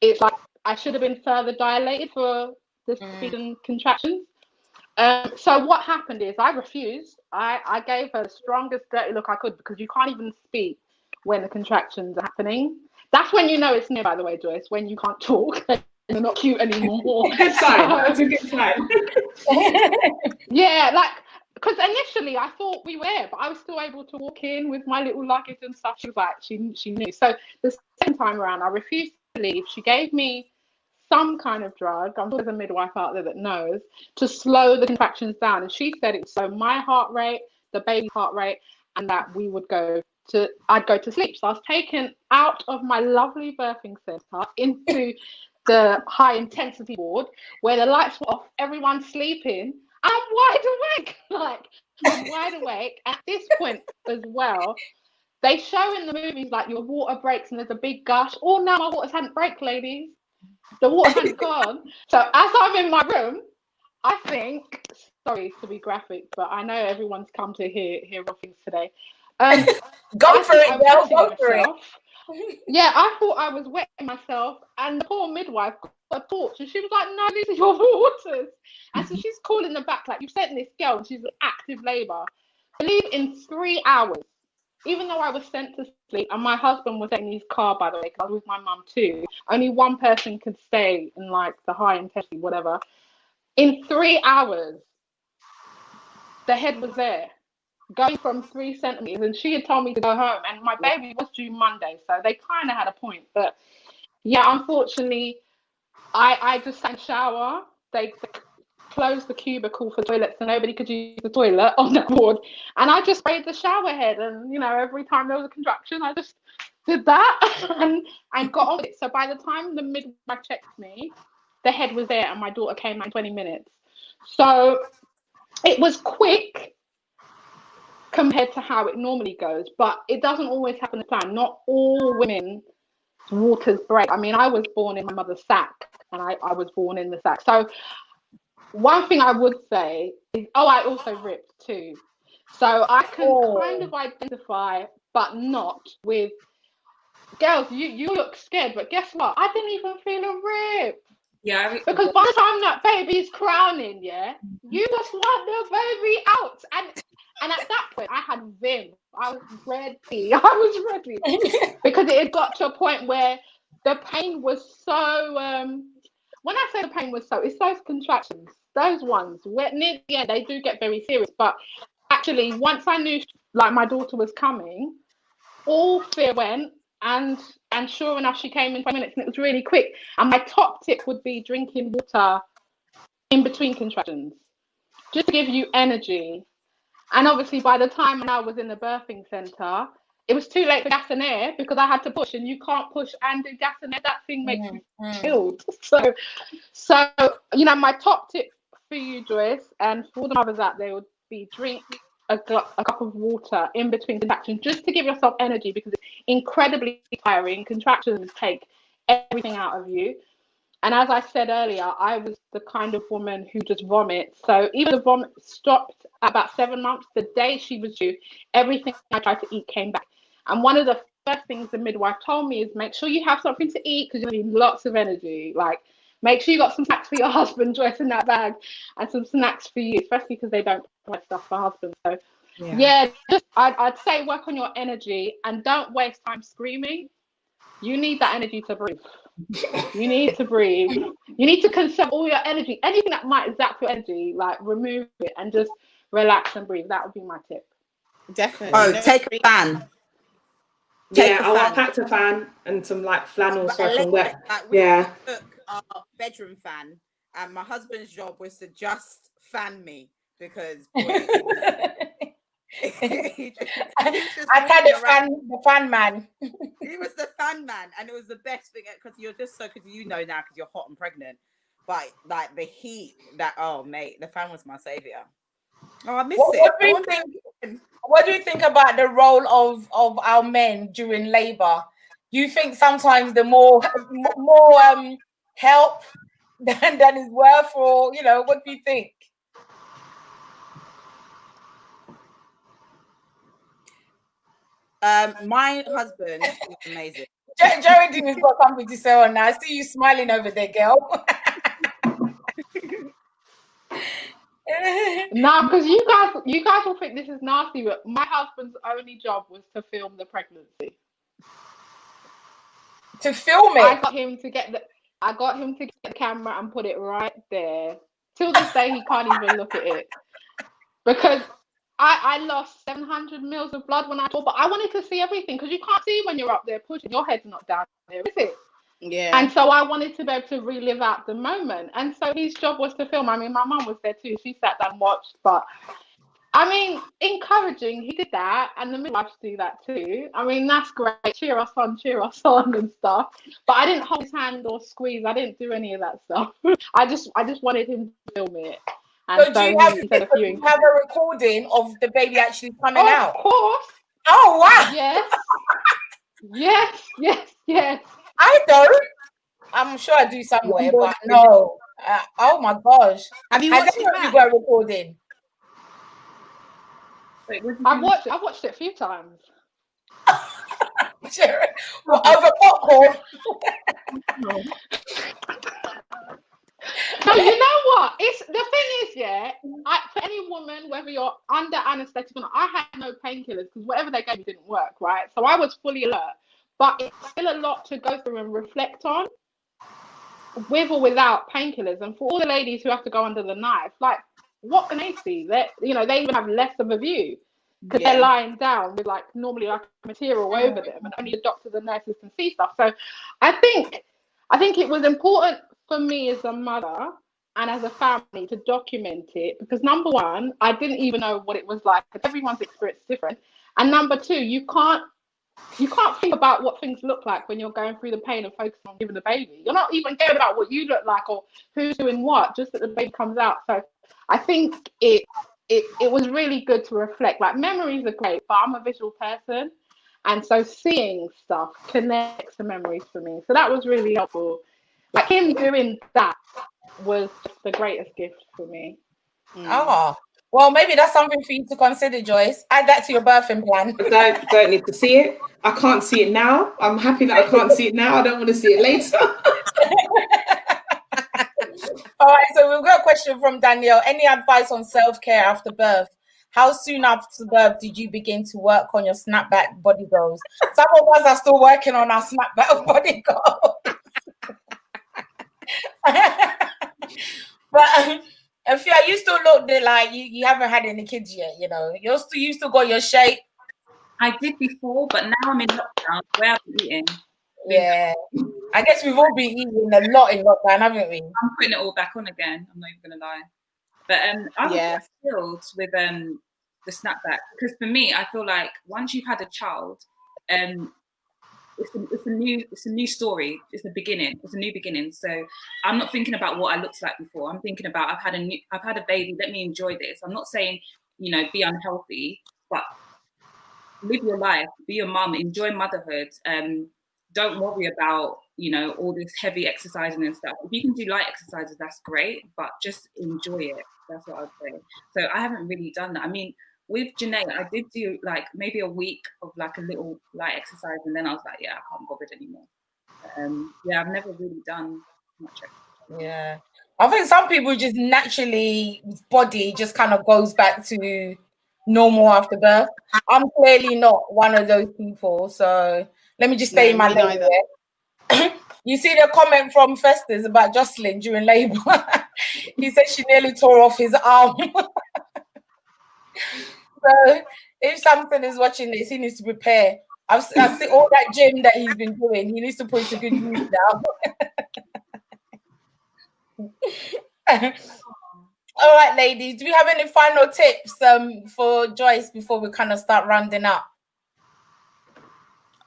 [SPEAKER 6] it's like I should have been further dilated for the speed and contractions. So what happened is I refused. I gave her the strongest dirty look I could because you can't even speak when the contractions are happening. That's when you know it's near, by the way, Joyce, when you can't talk and you're not cute anymore.
[SPEAKER 1] Good sign. That's a good sign.
[SPEAKER 6] Yeah, like because initially I thought we were, but I was still able to walk in with my little luggage and stuff. She was like, she knew. So the second time around, I refused to leave. She gave me some kind of drug. I'm sure there's a midwife out there that knows, to slow the contractions down. And she said it so my heart rate, the baby's heart rate, and that I'd go to sleep. So I was taken out of my lovely birthing center into the high intensity ward where the lights were off, everyone's sleeping. I'm wide awake. Like, I'm wide awake. At this point as well, they show in the movies like your water breaks and there's a big gush. Oh, no, my waters hadn't break, ladies. The water hadn't gone. So as I'm in my room, I think, sorry to be graphic, but I know everyone's come to hear rough things today.
[SPEAKER 2] Go for it, girl. Go for it.
[SPEAKER 6] Yeah, I thought I was wetting myself, and the poor midwife got a torch, and she was like, "No, these are your waters." And so she's calling the back, like, "You've sent this girl, and she's in active labour." Believe in 3 hours, even though I was sent to sleep, and my husband was in his car, by the way, because I was with my mum too. Only one person could stay in like the high intensity, whatever. In 3 hours, the head was there, going from 3 centimeters, and she had told me to go home, and my baby was due Monday, so they kind of had a point. But yeah, unfortunately, I just sat in the shower. They closed the cubicle for toilets, so nobody could use the toilet on that ward, and I just sprayed the shower head, and every time there was a contraction, I just did that and got on with it. So by the time the midwife checked me, the head was there, and my daughter came out in 20 minutes. So it was quick compared to how it normally goes, but it doesn't always happen as planned. Not all women's waters break. I mean, I was born in my mother's sack, and I was born in the sack. So one thing I would say is, I also ripped too. So I can kind of identify, but not with girls. You look scared, but guess what? I didn't even feel a rip.
[SPEAKER 3] Yeah,
[SPEAKER 6] because by the time that baby's crowning, you just want the baby out. And at that point, I had vim. I was ready. Because it had got to a point where the pain was so. When I say the pain was so, it's those contractions, those ones. Where near the end, they do get very serious. But actually, once I knew like my daughter was coming, all fear went. And sure enough, she came in 20 minutes, and it was really quick. And my top tip would be drinking water in between contractions, just to give you energy. And obviously, by the time I was in the birthing center, it was too late for gas and air because I had to push, and you can't push and do gas and air. That thing makes you chilled. So my top tip for you, Joyce, and for the mothers out there would be drink a cup of water in between contractions, just to give yourself energy, because it's incredibly tiring. Contractions take everything out of you. And as I said earlier, I was the kind of woman who just vomits. So even the vomit stopped at about 7 months. The day she was due, everything I tried to eat came back. And one of the first things the midwife told me is make sure you have something to eat, because you need lots of energy. Like, make sure you got some snacks for your husband, Joyce, in that bag, and some snacks for you, especially because they don't provide stuff for husbands. So just I'd say work on your energy and don't waste time screaming. You need that energy to breathe. You need to breathe. You need to conserve all your energy. Anything that might zap your energy, like, remove it and just relax and breathe. That would be my tip.
[SPEAKER 5] Definitely. Take a fan.
[SPEAKER 1] I packed a fan and some like flannel so I can wet.
[SPEAKER 5] We took our bedroom fan, and my husband's job was to just fan me, because boy,
[SPEAKER 2] I kind of the fan man.
[SPEAKER 5] He was the fan man, and it was the best thing, because you're just now because you're hot and pregnant, but like the heat that mate, the fan was my savior. I miss it.
[SPEAKER 2] What do you think about the role of our men during labor? You think sometimes the more help than is worth, or what do you think?
[SPEAKER 5] My husband is amazing.
[SPEAKER 2] Geraldine has got something to say on now. I see you smiling over there, girl.
[SPEAKER 6] No, because you guys will think this is nasty, but my husband's only job was to film the pregnancy.
[SPEAKER 2] To film it?
[SPEAKER 6] I got him to get the camera and put it right there. Till this day, he can't even look at it. because I lost 700 mils of blood when I tore, but I wanted to see everything because you can't see when you're up there pushing. Your head's not down there, is it?
[SPEAKER 4] Yeah.
[SPEAKER 6] And so I wanted to be able to relive out the moment. And so his job was to film. I mean, my mum was there too. She sat down and watched, but I mean, encouraging, he did that, and the midwives do that too. I mean, that's great. Cheer us on and stuff. But I didn't hold his hand or squeeze. I didn't do any of that stuff. I just wanted him to film it. And
[SPEAKER 2] So do you have,
[SPEAKER 6] he said a few.
[SPEAKER 2] you have a recording of the baby actually coming out?
[SPEAKER 6] Of course.
[SPEAKER 2] Oh wow.
[SPEAKER 6] Yes. Yes.
[SPEAKER 2] I don't. I'm sure I do somewhere, but no. Oh my gosh.
[SPEAKER 4] Have you
[SPEAKER 2] Has
[SPEAKER 4] watched it
[SPEAKER 2] anybody
[SPEAKER 4] back?
[SPEAKER 2] got a recording?
[SPEAKER 3] Wait, what did
[SPEAKER 6] I've
[SPEAKER 3] you-
[SPEAKER 6] watched it a few times.
[SPEAKER 2] Well, over popcorn.
[SPEAKER 6] No, you know what? It's the thing is, yeah. For any woman, whether you're under anesthetic or not, I had no painkillers because whatever they gave me didn't work, right? So I was fully alert. But it's still a lot to go through and reflect on, with or without painkillers. And for all the ladies who have to go under the knife, like, what can they see? They even have less of a view because they're lying down with normally material over them, and only the doctors and nurses can see stuff. So I think it was important for me as a mother and as a family to document it, because number one, I didn't even know what it was like, because everyone's experience is different. And number two, you can't think about what things look like when you're going through the pain and focusing on giving the baby. You're not even caring about what you look like or who's doing what, just that the baby comes out. So I think it was really good to reflect. Like, memories are great, but I'm a visual person, and so seeing stuff connects to memories for me. So that was really helpful. Like, him doing that was just the greatest gift for me.
[SPEAKER 2] Oh, well, maybe that's something for you to consider, Joyce. Add that to your birthing plan.
[SPEAKER 1] Don't need to see it. I can't see it now. I'm happy that I can't see it now. I don't want to see it later.
[SPEAKER 2] All right, so we've got a question from Danielle. Any advice on self-care after birth? How soon after birth did you begin to work on your snapback body goals? Some of us are still working on our snapback body goals. But Afia, you still look like you haven't had any kids yet, you know. You still got your shape.
[SPEAKER 3] I did before, but now I'm in lockdown. Where I've been eating.
[SPEAKER 2] Yeah. I guess we've all been eating a lot in lockdown, haven't we?
[SPEAKER 3] I'm putting it all back on again. I'm not even gonna lie. But I was quite thrilled with the snapback, because for me, I feel like once you've had a child, it's a new story. It's a beginning. It's a new beginning. So I'm not thinking about what I looked like before. I'm thinking about I've had a baby. Let me enjoy this. I'm not saying, be unhealthy, but live your life, be your mum, enjoy motherhood. Don't worry about, all this heavy exercising and stuff. If you can do light exercises, that's great, but just enjoy it. That's what I'd say. So I haven't really done that. I mean, with Janae, I did do maybe a week of a little light exercise, and then I was like, yeah, I can't bother anymore. I've never really done much exercise.
[SPEAKER 2] Yeah. I think some people just naturally, body just kind of goes back to normal after birth. I'm clearly not one of those people, so let me just stay in my lane there. You see the comment from Festus about Jocelyn during labour. He said she nearly tore off his arm. So if something is watching this, he needs to prepare. I see all that gym that he's been doing. He needs to put it to good use now. All right, ladies, do we have any final tips for Joyce before we kind of start rounding up?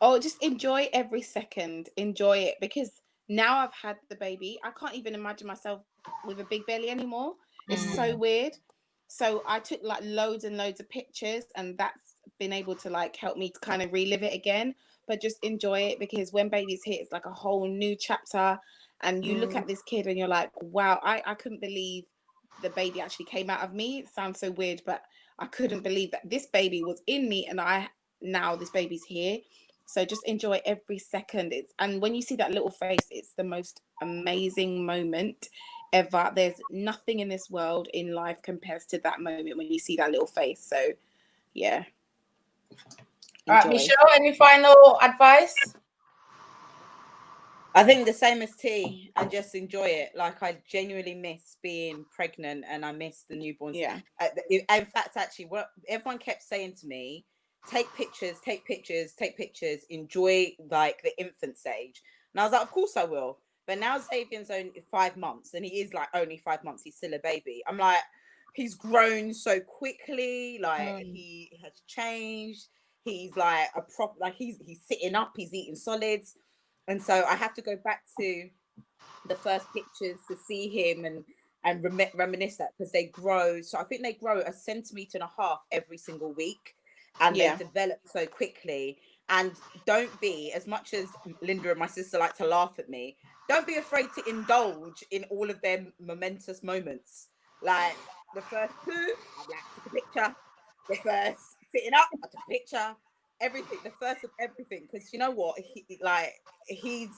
[SPEAKER 4] Oh, just enjoy every second. Enjoy it, because now I've had the baby, I can't even imagine myself with a big belly anymore. It's so weird. So I took loads and loads of pictures, and that's been able to help me to kind of relive it again. But just enjoy it, because when babies hit, it's like a whole new chapter. And you look at this kid and you're like, wow, I couldn't believe the baby actually came out of me. It sounds so weird, but I couldn't believe that this baby was in me, and now this baby's here. So just enjoy every second. And when you see that little face, it's the most amazing moment ever. There's nothing in this world, in life, compares to that moment when you see that little face. So yeah.
[SPEAKER 2] All right, Michelle, any final advice?
[SPEAKER 5] I think the same as T, and just enjoy it. Like, I genuinely miss being pregnant, and I miss the newborns.
[SPEAKER 4] Yeah.
[SPEAKER 5] In fact, actually, what everyone kept saying to me, take pictures, take pictures, take pictures, enjoy like the infant stage. And I was like, of course I will. But now Xavier's only 5 months, and he is like only 5 months. He's still a baby. I'm like, he's grown so quickly. Like, he has changed. He's like a prop. Like, he's sitting up. He's eating solids. And so I have to go back to the first pictures to see him and reminisce that, because they grow. So I think they grow 1.5 centimeters every single week, and they develop so quickly. And don't be, as much as Linda and my sister like to laugh at me, don't be afraid to indulge in all of their momentous moments. Like the first poo, I'm like, took a picture. The first sitting up, I took a picture. Everything, the first of everything, because you know what, he's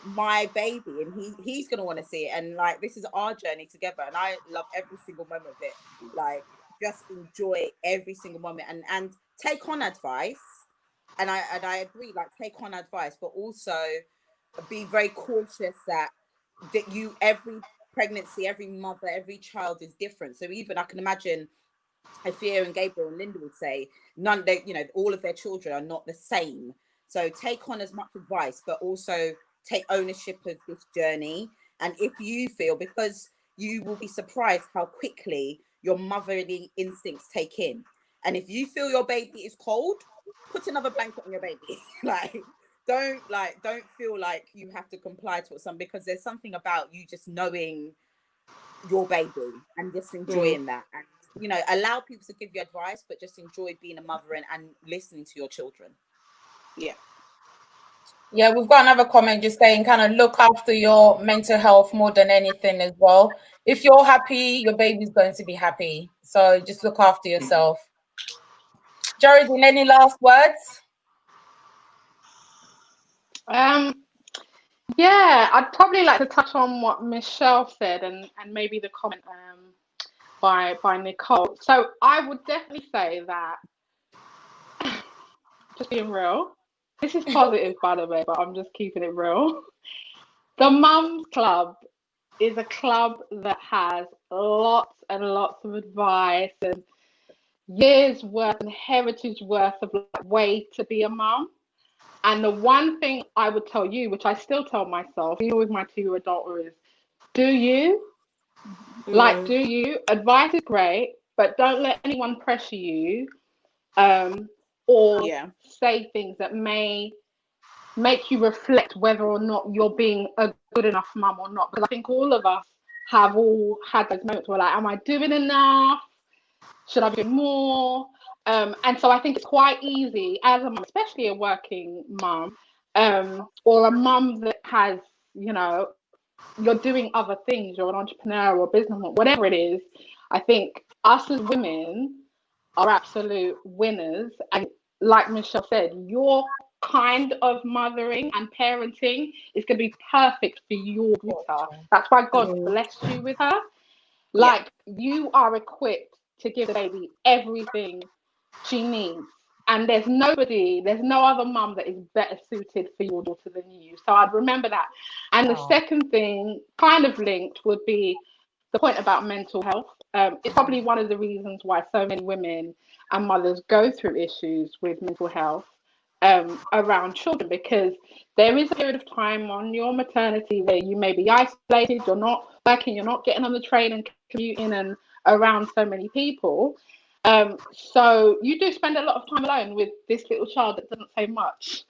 [SPEAKER 5] my baby, and he's gonna want to see it, and like, this is our journey together, and I love every single moment of it. Like, just enjoy every single moment, and take on advice, and I agree, like, take on advice, but also be very cautious that every pregnancy, every mother, every child is different. So even I can imagine Afia and Gabriel and Linda would say, all of their children are not the same. So take on as much advice, but also take ownership of this journey. And if you feel, because you will be surprised how quickly your motherly instincts take in. And if you feel your baby is cold, put another blanket on your baby. Don't feel like you have to comply to something, because there's something about you just knowing your baby and just enjoying that. And allow people to give you advice, but just enjoy being a mother and listening to your children.
[SPEAKER 2] Yeah, we've got another comment just saying, kind of look after your mental health more than anything as well. If you're happy, your baby's going to be happy. So just look after yourself. Geraldine, any last words?
[SPEAKER 6] Yeah, I'd probably like to touch on what Michelle said, and maybe the comment by Nicole. So I would definitely say that, just being real, this is positive, by the way, but I'm just keeping it real. The Mums Club is a club that has lots and lots of advice and years worth and heritage worth of way to be a mum. And the one thing I would tell you, which I still tell myself, even with my 2-year-old daughter, is do you. Like, do you. Advice is great, but don't let anyone pressure you or say things that may make you reflect whether or not you're being a good enough mum or not. Because I think all of us have all had those moments where, like, am I doing enough? Should I be doing more? And so I think it's quite easy as a mum, especially a working mum, or a mum that has, you're doing other things, you're an entrepreneur or businessman, whatever it is. I think us as women are absolute winners. And like Michelle said, your kind of mothering and parenting is going to be perfect for your daughter. That's why God blessed you with her. Like, you are equipped to give the baby everything she needs. And there's no other mum that is better suited for your daughter than you. So I'd remember that. And the second thing, kind of linked, would be the point about mental health. It's probably one of the reasons why so many women and mothers go through issues with mental health around children, because there is a period of time on your maternity where you may be isolated, you're not working, you're not getting on the train and commuting and around so many people. So you do spend a lot of time alone with this little child that doesn't say much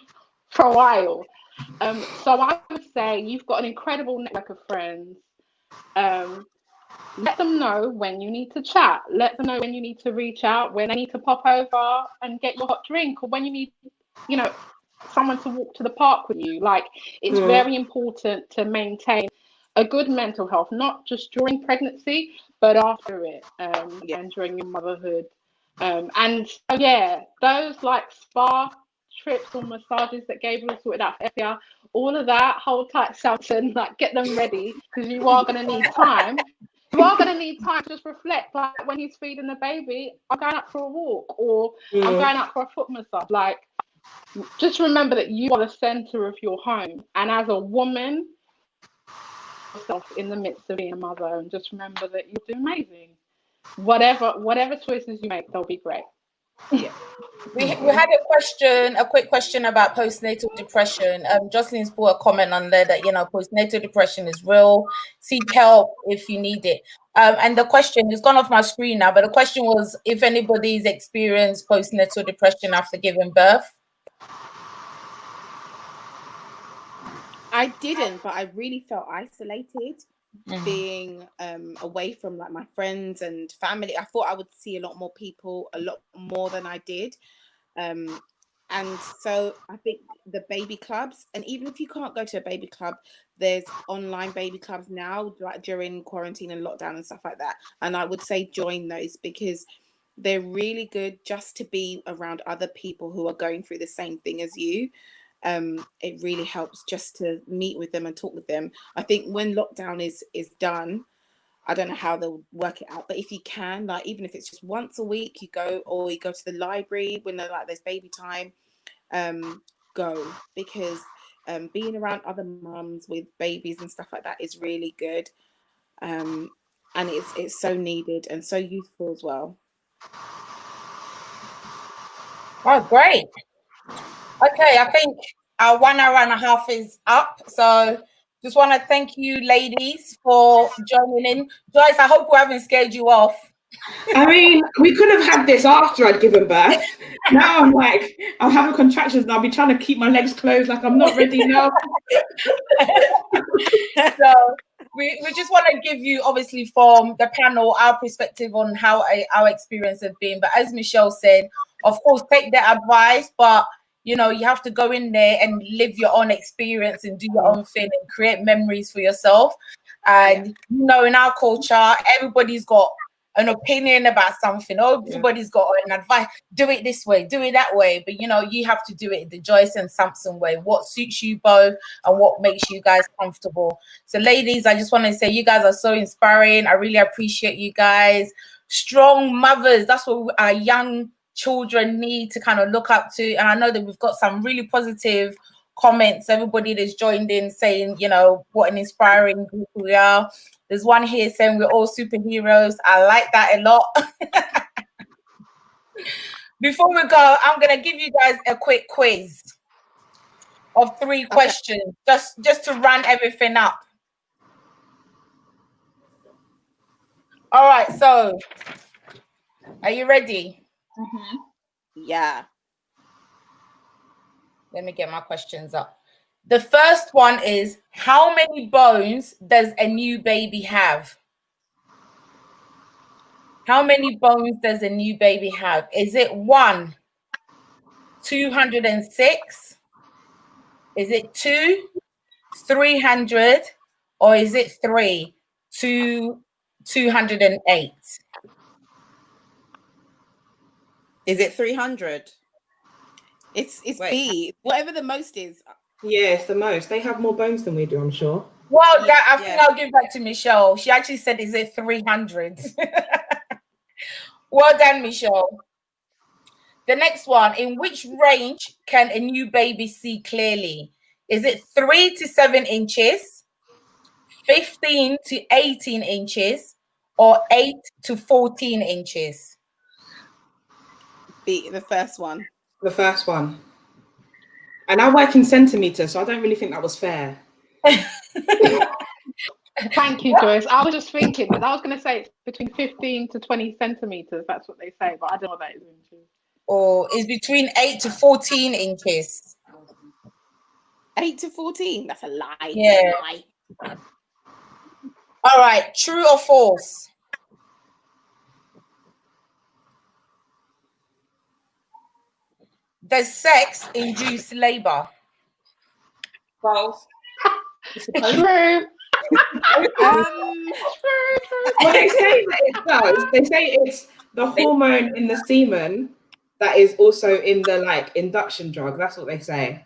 [SPEAKER 6] for a while. So I would say you've got an incredible network of friends. Let them know when you need to chat. Let them know when you need to reach out, when they need to pop over and get your hot drink, or when you need, someone to walk to the park with you. Like, it's very important to maintain a good mental health, not just during pregnancy, but after it, and during your motherhood. And so, those like spa trips or massages that Gabriel sorted out for Effia, all of that, hold tight, Samson, like, get them ready, because you are going to need time. You are going to need time to just reflect, like when he's feeding the baby, I'm going out for a walk, or I'm going out for a foot massage. Like, just remember that you are the center of your home, and as a woman, yourself in the midst of being a mother, and just remember that you're doing amazing. Whatever choices you make, they'll be great.
[SPEAKER 2] Yeah. We had a quick question about postnatal depression. Jocelyn's put a comment on there that, postnatal depression is real. Seek help if you need it. And the question has gone off my screen now, but the question was if anybody's experienced postnatal depression after giving birth.
[SPEAKER 4] I didn't, but I really felt isolated being away from like my friends and family. I thought I would see a lot more people, a lot more than I did. And so I think the baby clubs, and even if you can't go to a baby club, there's online baby clubs now, like during quarantine and lockdown and stuff like that. And I would say join those because they're really good just to be around other people who are going through the same thing as you. It really helps just to meet with them and talk with them. I think when lockdown is done, I don't know how they'll work it out, but if you can, like even if it's just once a week, you go to the library when they're like there's baby time, go, because being around other mums with babies and stuff like that is really good, and it's so needed and so useful as well.
[SPEAKER 2] Oh, great. Okay, I think our 1 hour and a half is up. So just want to thank you, ladies, for joining in. Joyce, I hope we haven't scared you off.
[SPEAKER 1] I mean, we could have had this after I'd given birth. Now I'm like, I'll have contractions and I'll be trying to keep my legs closed like I'm not ready now.
[SPEAKER 2] So we just want to give you, obviously, from the panel, our perspective on how our experience has been. But as Michelle said, of course, take their advice, but you have to go in there and live your own experience and do your own thing and create memories for yourself. And in our culture, everybody's got an opinion about something. Everybody's got an advice. Do it this way, do it that way. But you have to do it the Joyce and Samson way. What suits you both and what makes you guys comfortable. So, ladies, I just want to say you guys are so inspiring. I really appreciate you guys. Strong mothers. That's what our young children need to kind of look up to. And I know that we've got some really positive comments. Everybody that's joined in saying, what an inspiring group we are. There's one here saying we're all superheroes. I like that a lot. Before we go, I'm going to give you guys a quick quiz of 3 questions, just to run everything up. All right, so are you ready?
[SPEAKER 3] Mm-hmm.
[SPEAKER 4] Yeah.
[SPEAKER 2] Let me get my questions up. The first one is, how many bones does a new baby have? How many bones does a new baby have? Is it 1, 206? Is it 2, 300? Or is it 3, 208?
[SPEAKER 5] Is it 300?
[SPEAKER 4] It's B. Whatever the most is.
[SPEAKER 1] Yeah, it's the most. They have more bones than we do, I'm sure.
[SPEAKER 2] Well, I think I'll give that to Michelle. She actually said, is it 300? Well done, Michelle. The next one, in which range can a new baby see clearly? Is it 3 to 7 inches, 15 to 18 inches, or 8 to 14 inches?
[SPEAKER 4] B, the first one.
[SPEAKER 1] The first one. And I work in centimeters, so I don't really think that was fair.
[SPEAKER 6] Thank you, Joyce. I was just thinking, but I was going to say it's between 15 to 20 centimeters. That's what they say, but I don't know what that is in inches.
[SPEAKER 2] Or is between 8 to 14 inches.
[SPEAKER 4] 8 to 14? That's a lie.
[SPEAKER 2] Yeah. All right, true or false? Does sex induce labor?
[SPEAKER 3] False.
[SPEAKER 6] True.
[SPEAKER 1] Well, they say that it does. They say it's the hormone in the semen that is also in the induction drug. That's what they say.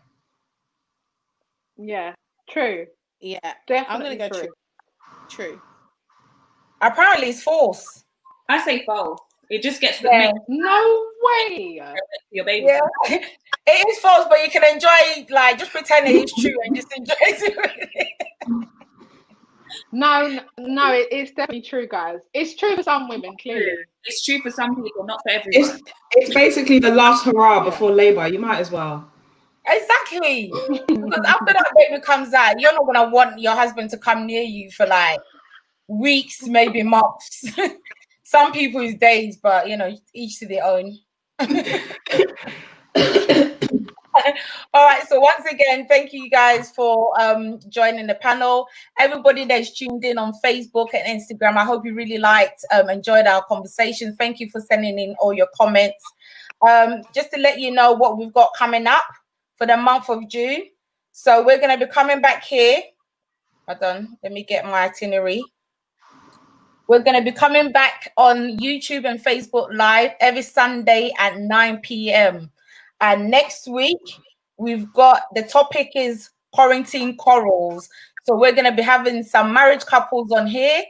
[SPEAKER 6] Yeah, true.
[SPEAKER 4] Yeah,
[SPEAKER 6] Definitely
[SPEAKER 4] I'm going to go
[SPEAKER 6] true.
[SPEAKER 4] True.
[SPEAKER 2] Apparently it's false.
[SPEAKER 3] I say false. It just gets
[SPEAKER 2] Yeah.
[SPEAKER 6] No way.
[SPEAKER 3] your baby.
[SPEAKER 2] Yeah. It is false, but you can enjoy, like, just pretend it is true and just enjoy it.
[SPEAKER 6] No, it's definitely true, guys. It's true for some women, clearly.
[SPEAKER 3] It's true for some people, not for everyone.
[SPEAKER 1] It's basically the last hurrah before Labour. You might as well.
[SPEAKER 2] Exactly. Because after that baby comes out, you're not gonna want your husband to come near you for like weeks, maybe months. Some people is days, but you know, each to their own. All right, so once again, thank you guys for joining the panel. Everybody that's tuned in on Facebook and Instagram, I hope you really enjoyed our conversation. Thank you for sending in all your comments. Just to let you know what we've got coming up for the month of June. So we're going to be coming back here. Hold on, let me get my itinerary. We're going to be coming back on YouTube and Facebook Live every Sunday at 9 p.m. And next week, we've got, the topic is quarantine quarrels. So we're going to be having some marriage couples on here,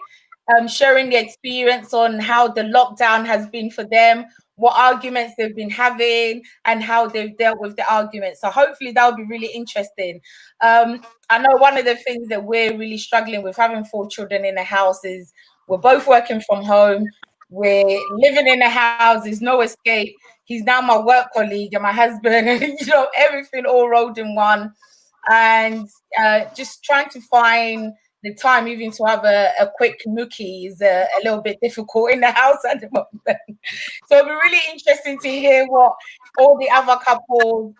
[SPEAKER 2] sharing the experience on how the lockdown has been for them, what arguments they've been having, and how they've dealt with the arguments. So hopefully that'll be really interesting. I know one of the things that we're really struggling with, having 4 children in the house, is we're both working from home. We're living in the house. There's no escape. He's now my work colleague and my husband, and you know, everything all rolled in one. And just trying to find the time even to have a quick nookie is a little bit difficult in the house at the moment. So it'll be really interesting to hear what all the other couples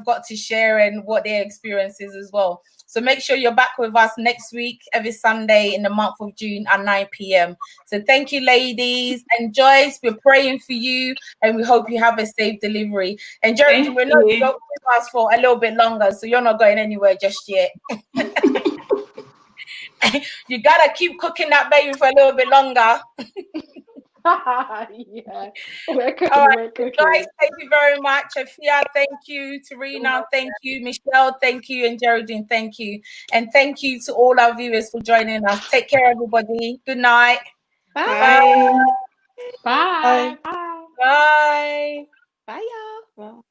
[SPEAKER 2] got to share and what their experiences as well. So make sure you're back with us next week, every Sunday in the month of June at 9 p.m. So thank you, ladies. And Joyce, we're praying for you and we hope you have a safe delivery. And Jerry, we're not with us for a little bit longer, so you're not going anywhere just yet. You gotta keep cooking that baby for a little bit longer.
[SPEAKER 6] Yeah, we're cooking.
[SPEAKER 2] All right, guys, thank you very much. Afia, thank you. Tarina, thank you. Michelle, thank you. And Geraldine, thank you. And thank you to all our viewers for joining us. Take care, everybody. Good night.
[SPEAKER 1] Bye.
[SPEAKER 6] Bye. Bye.
[SPEAKER 2] Bye.
[SPEAKER 4] Bye, y'all.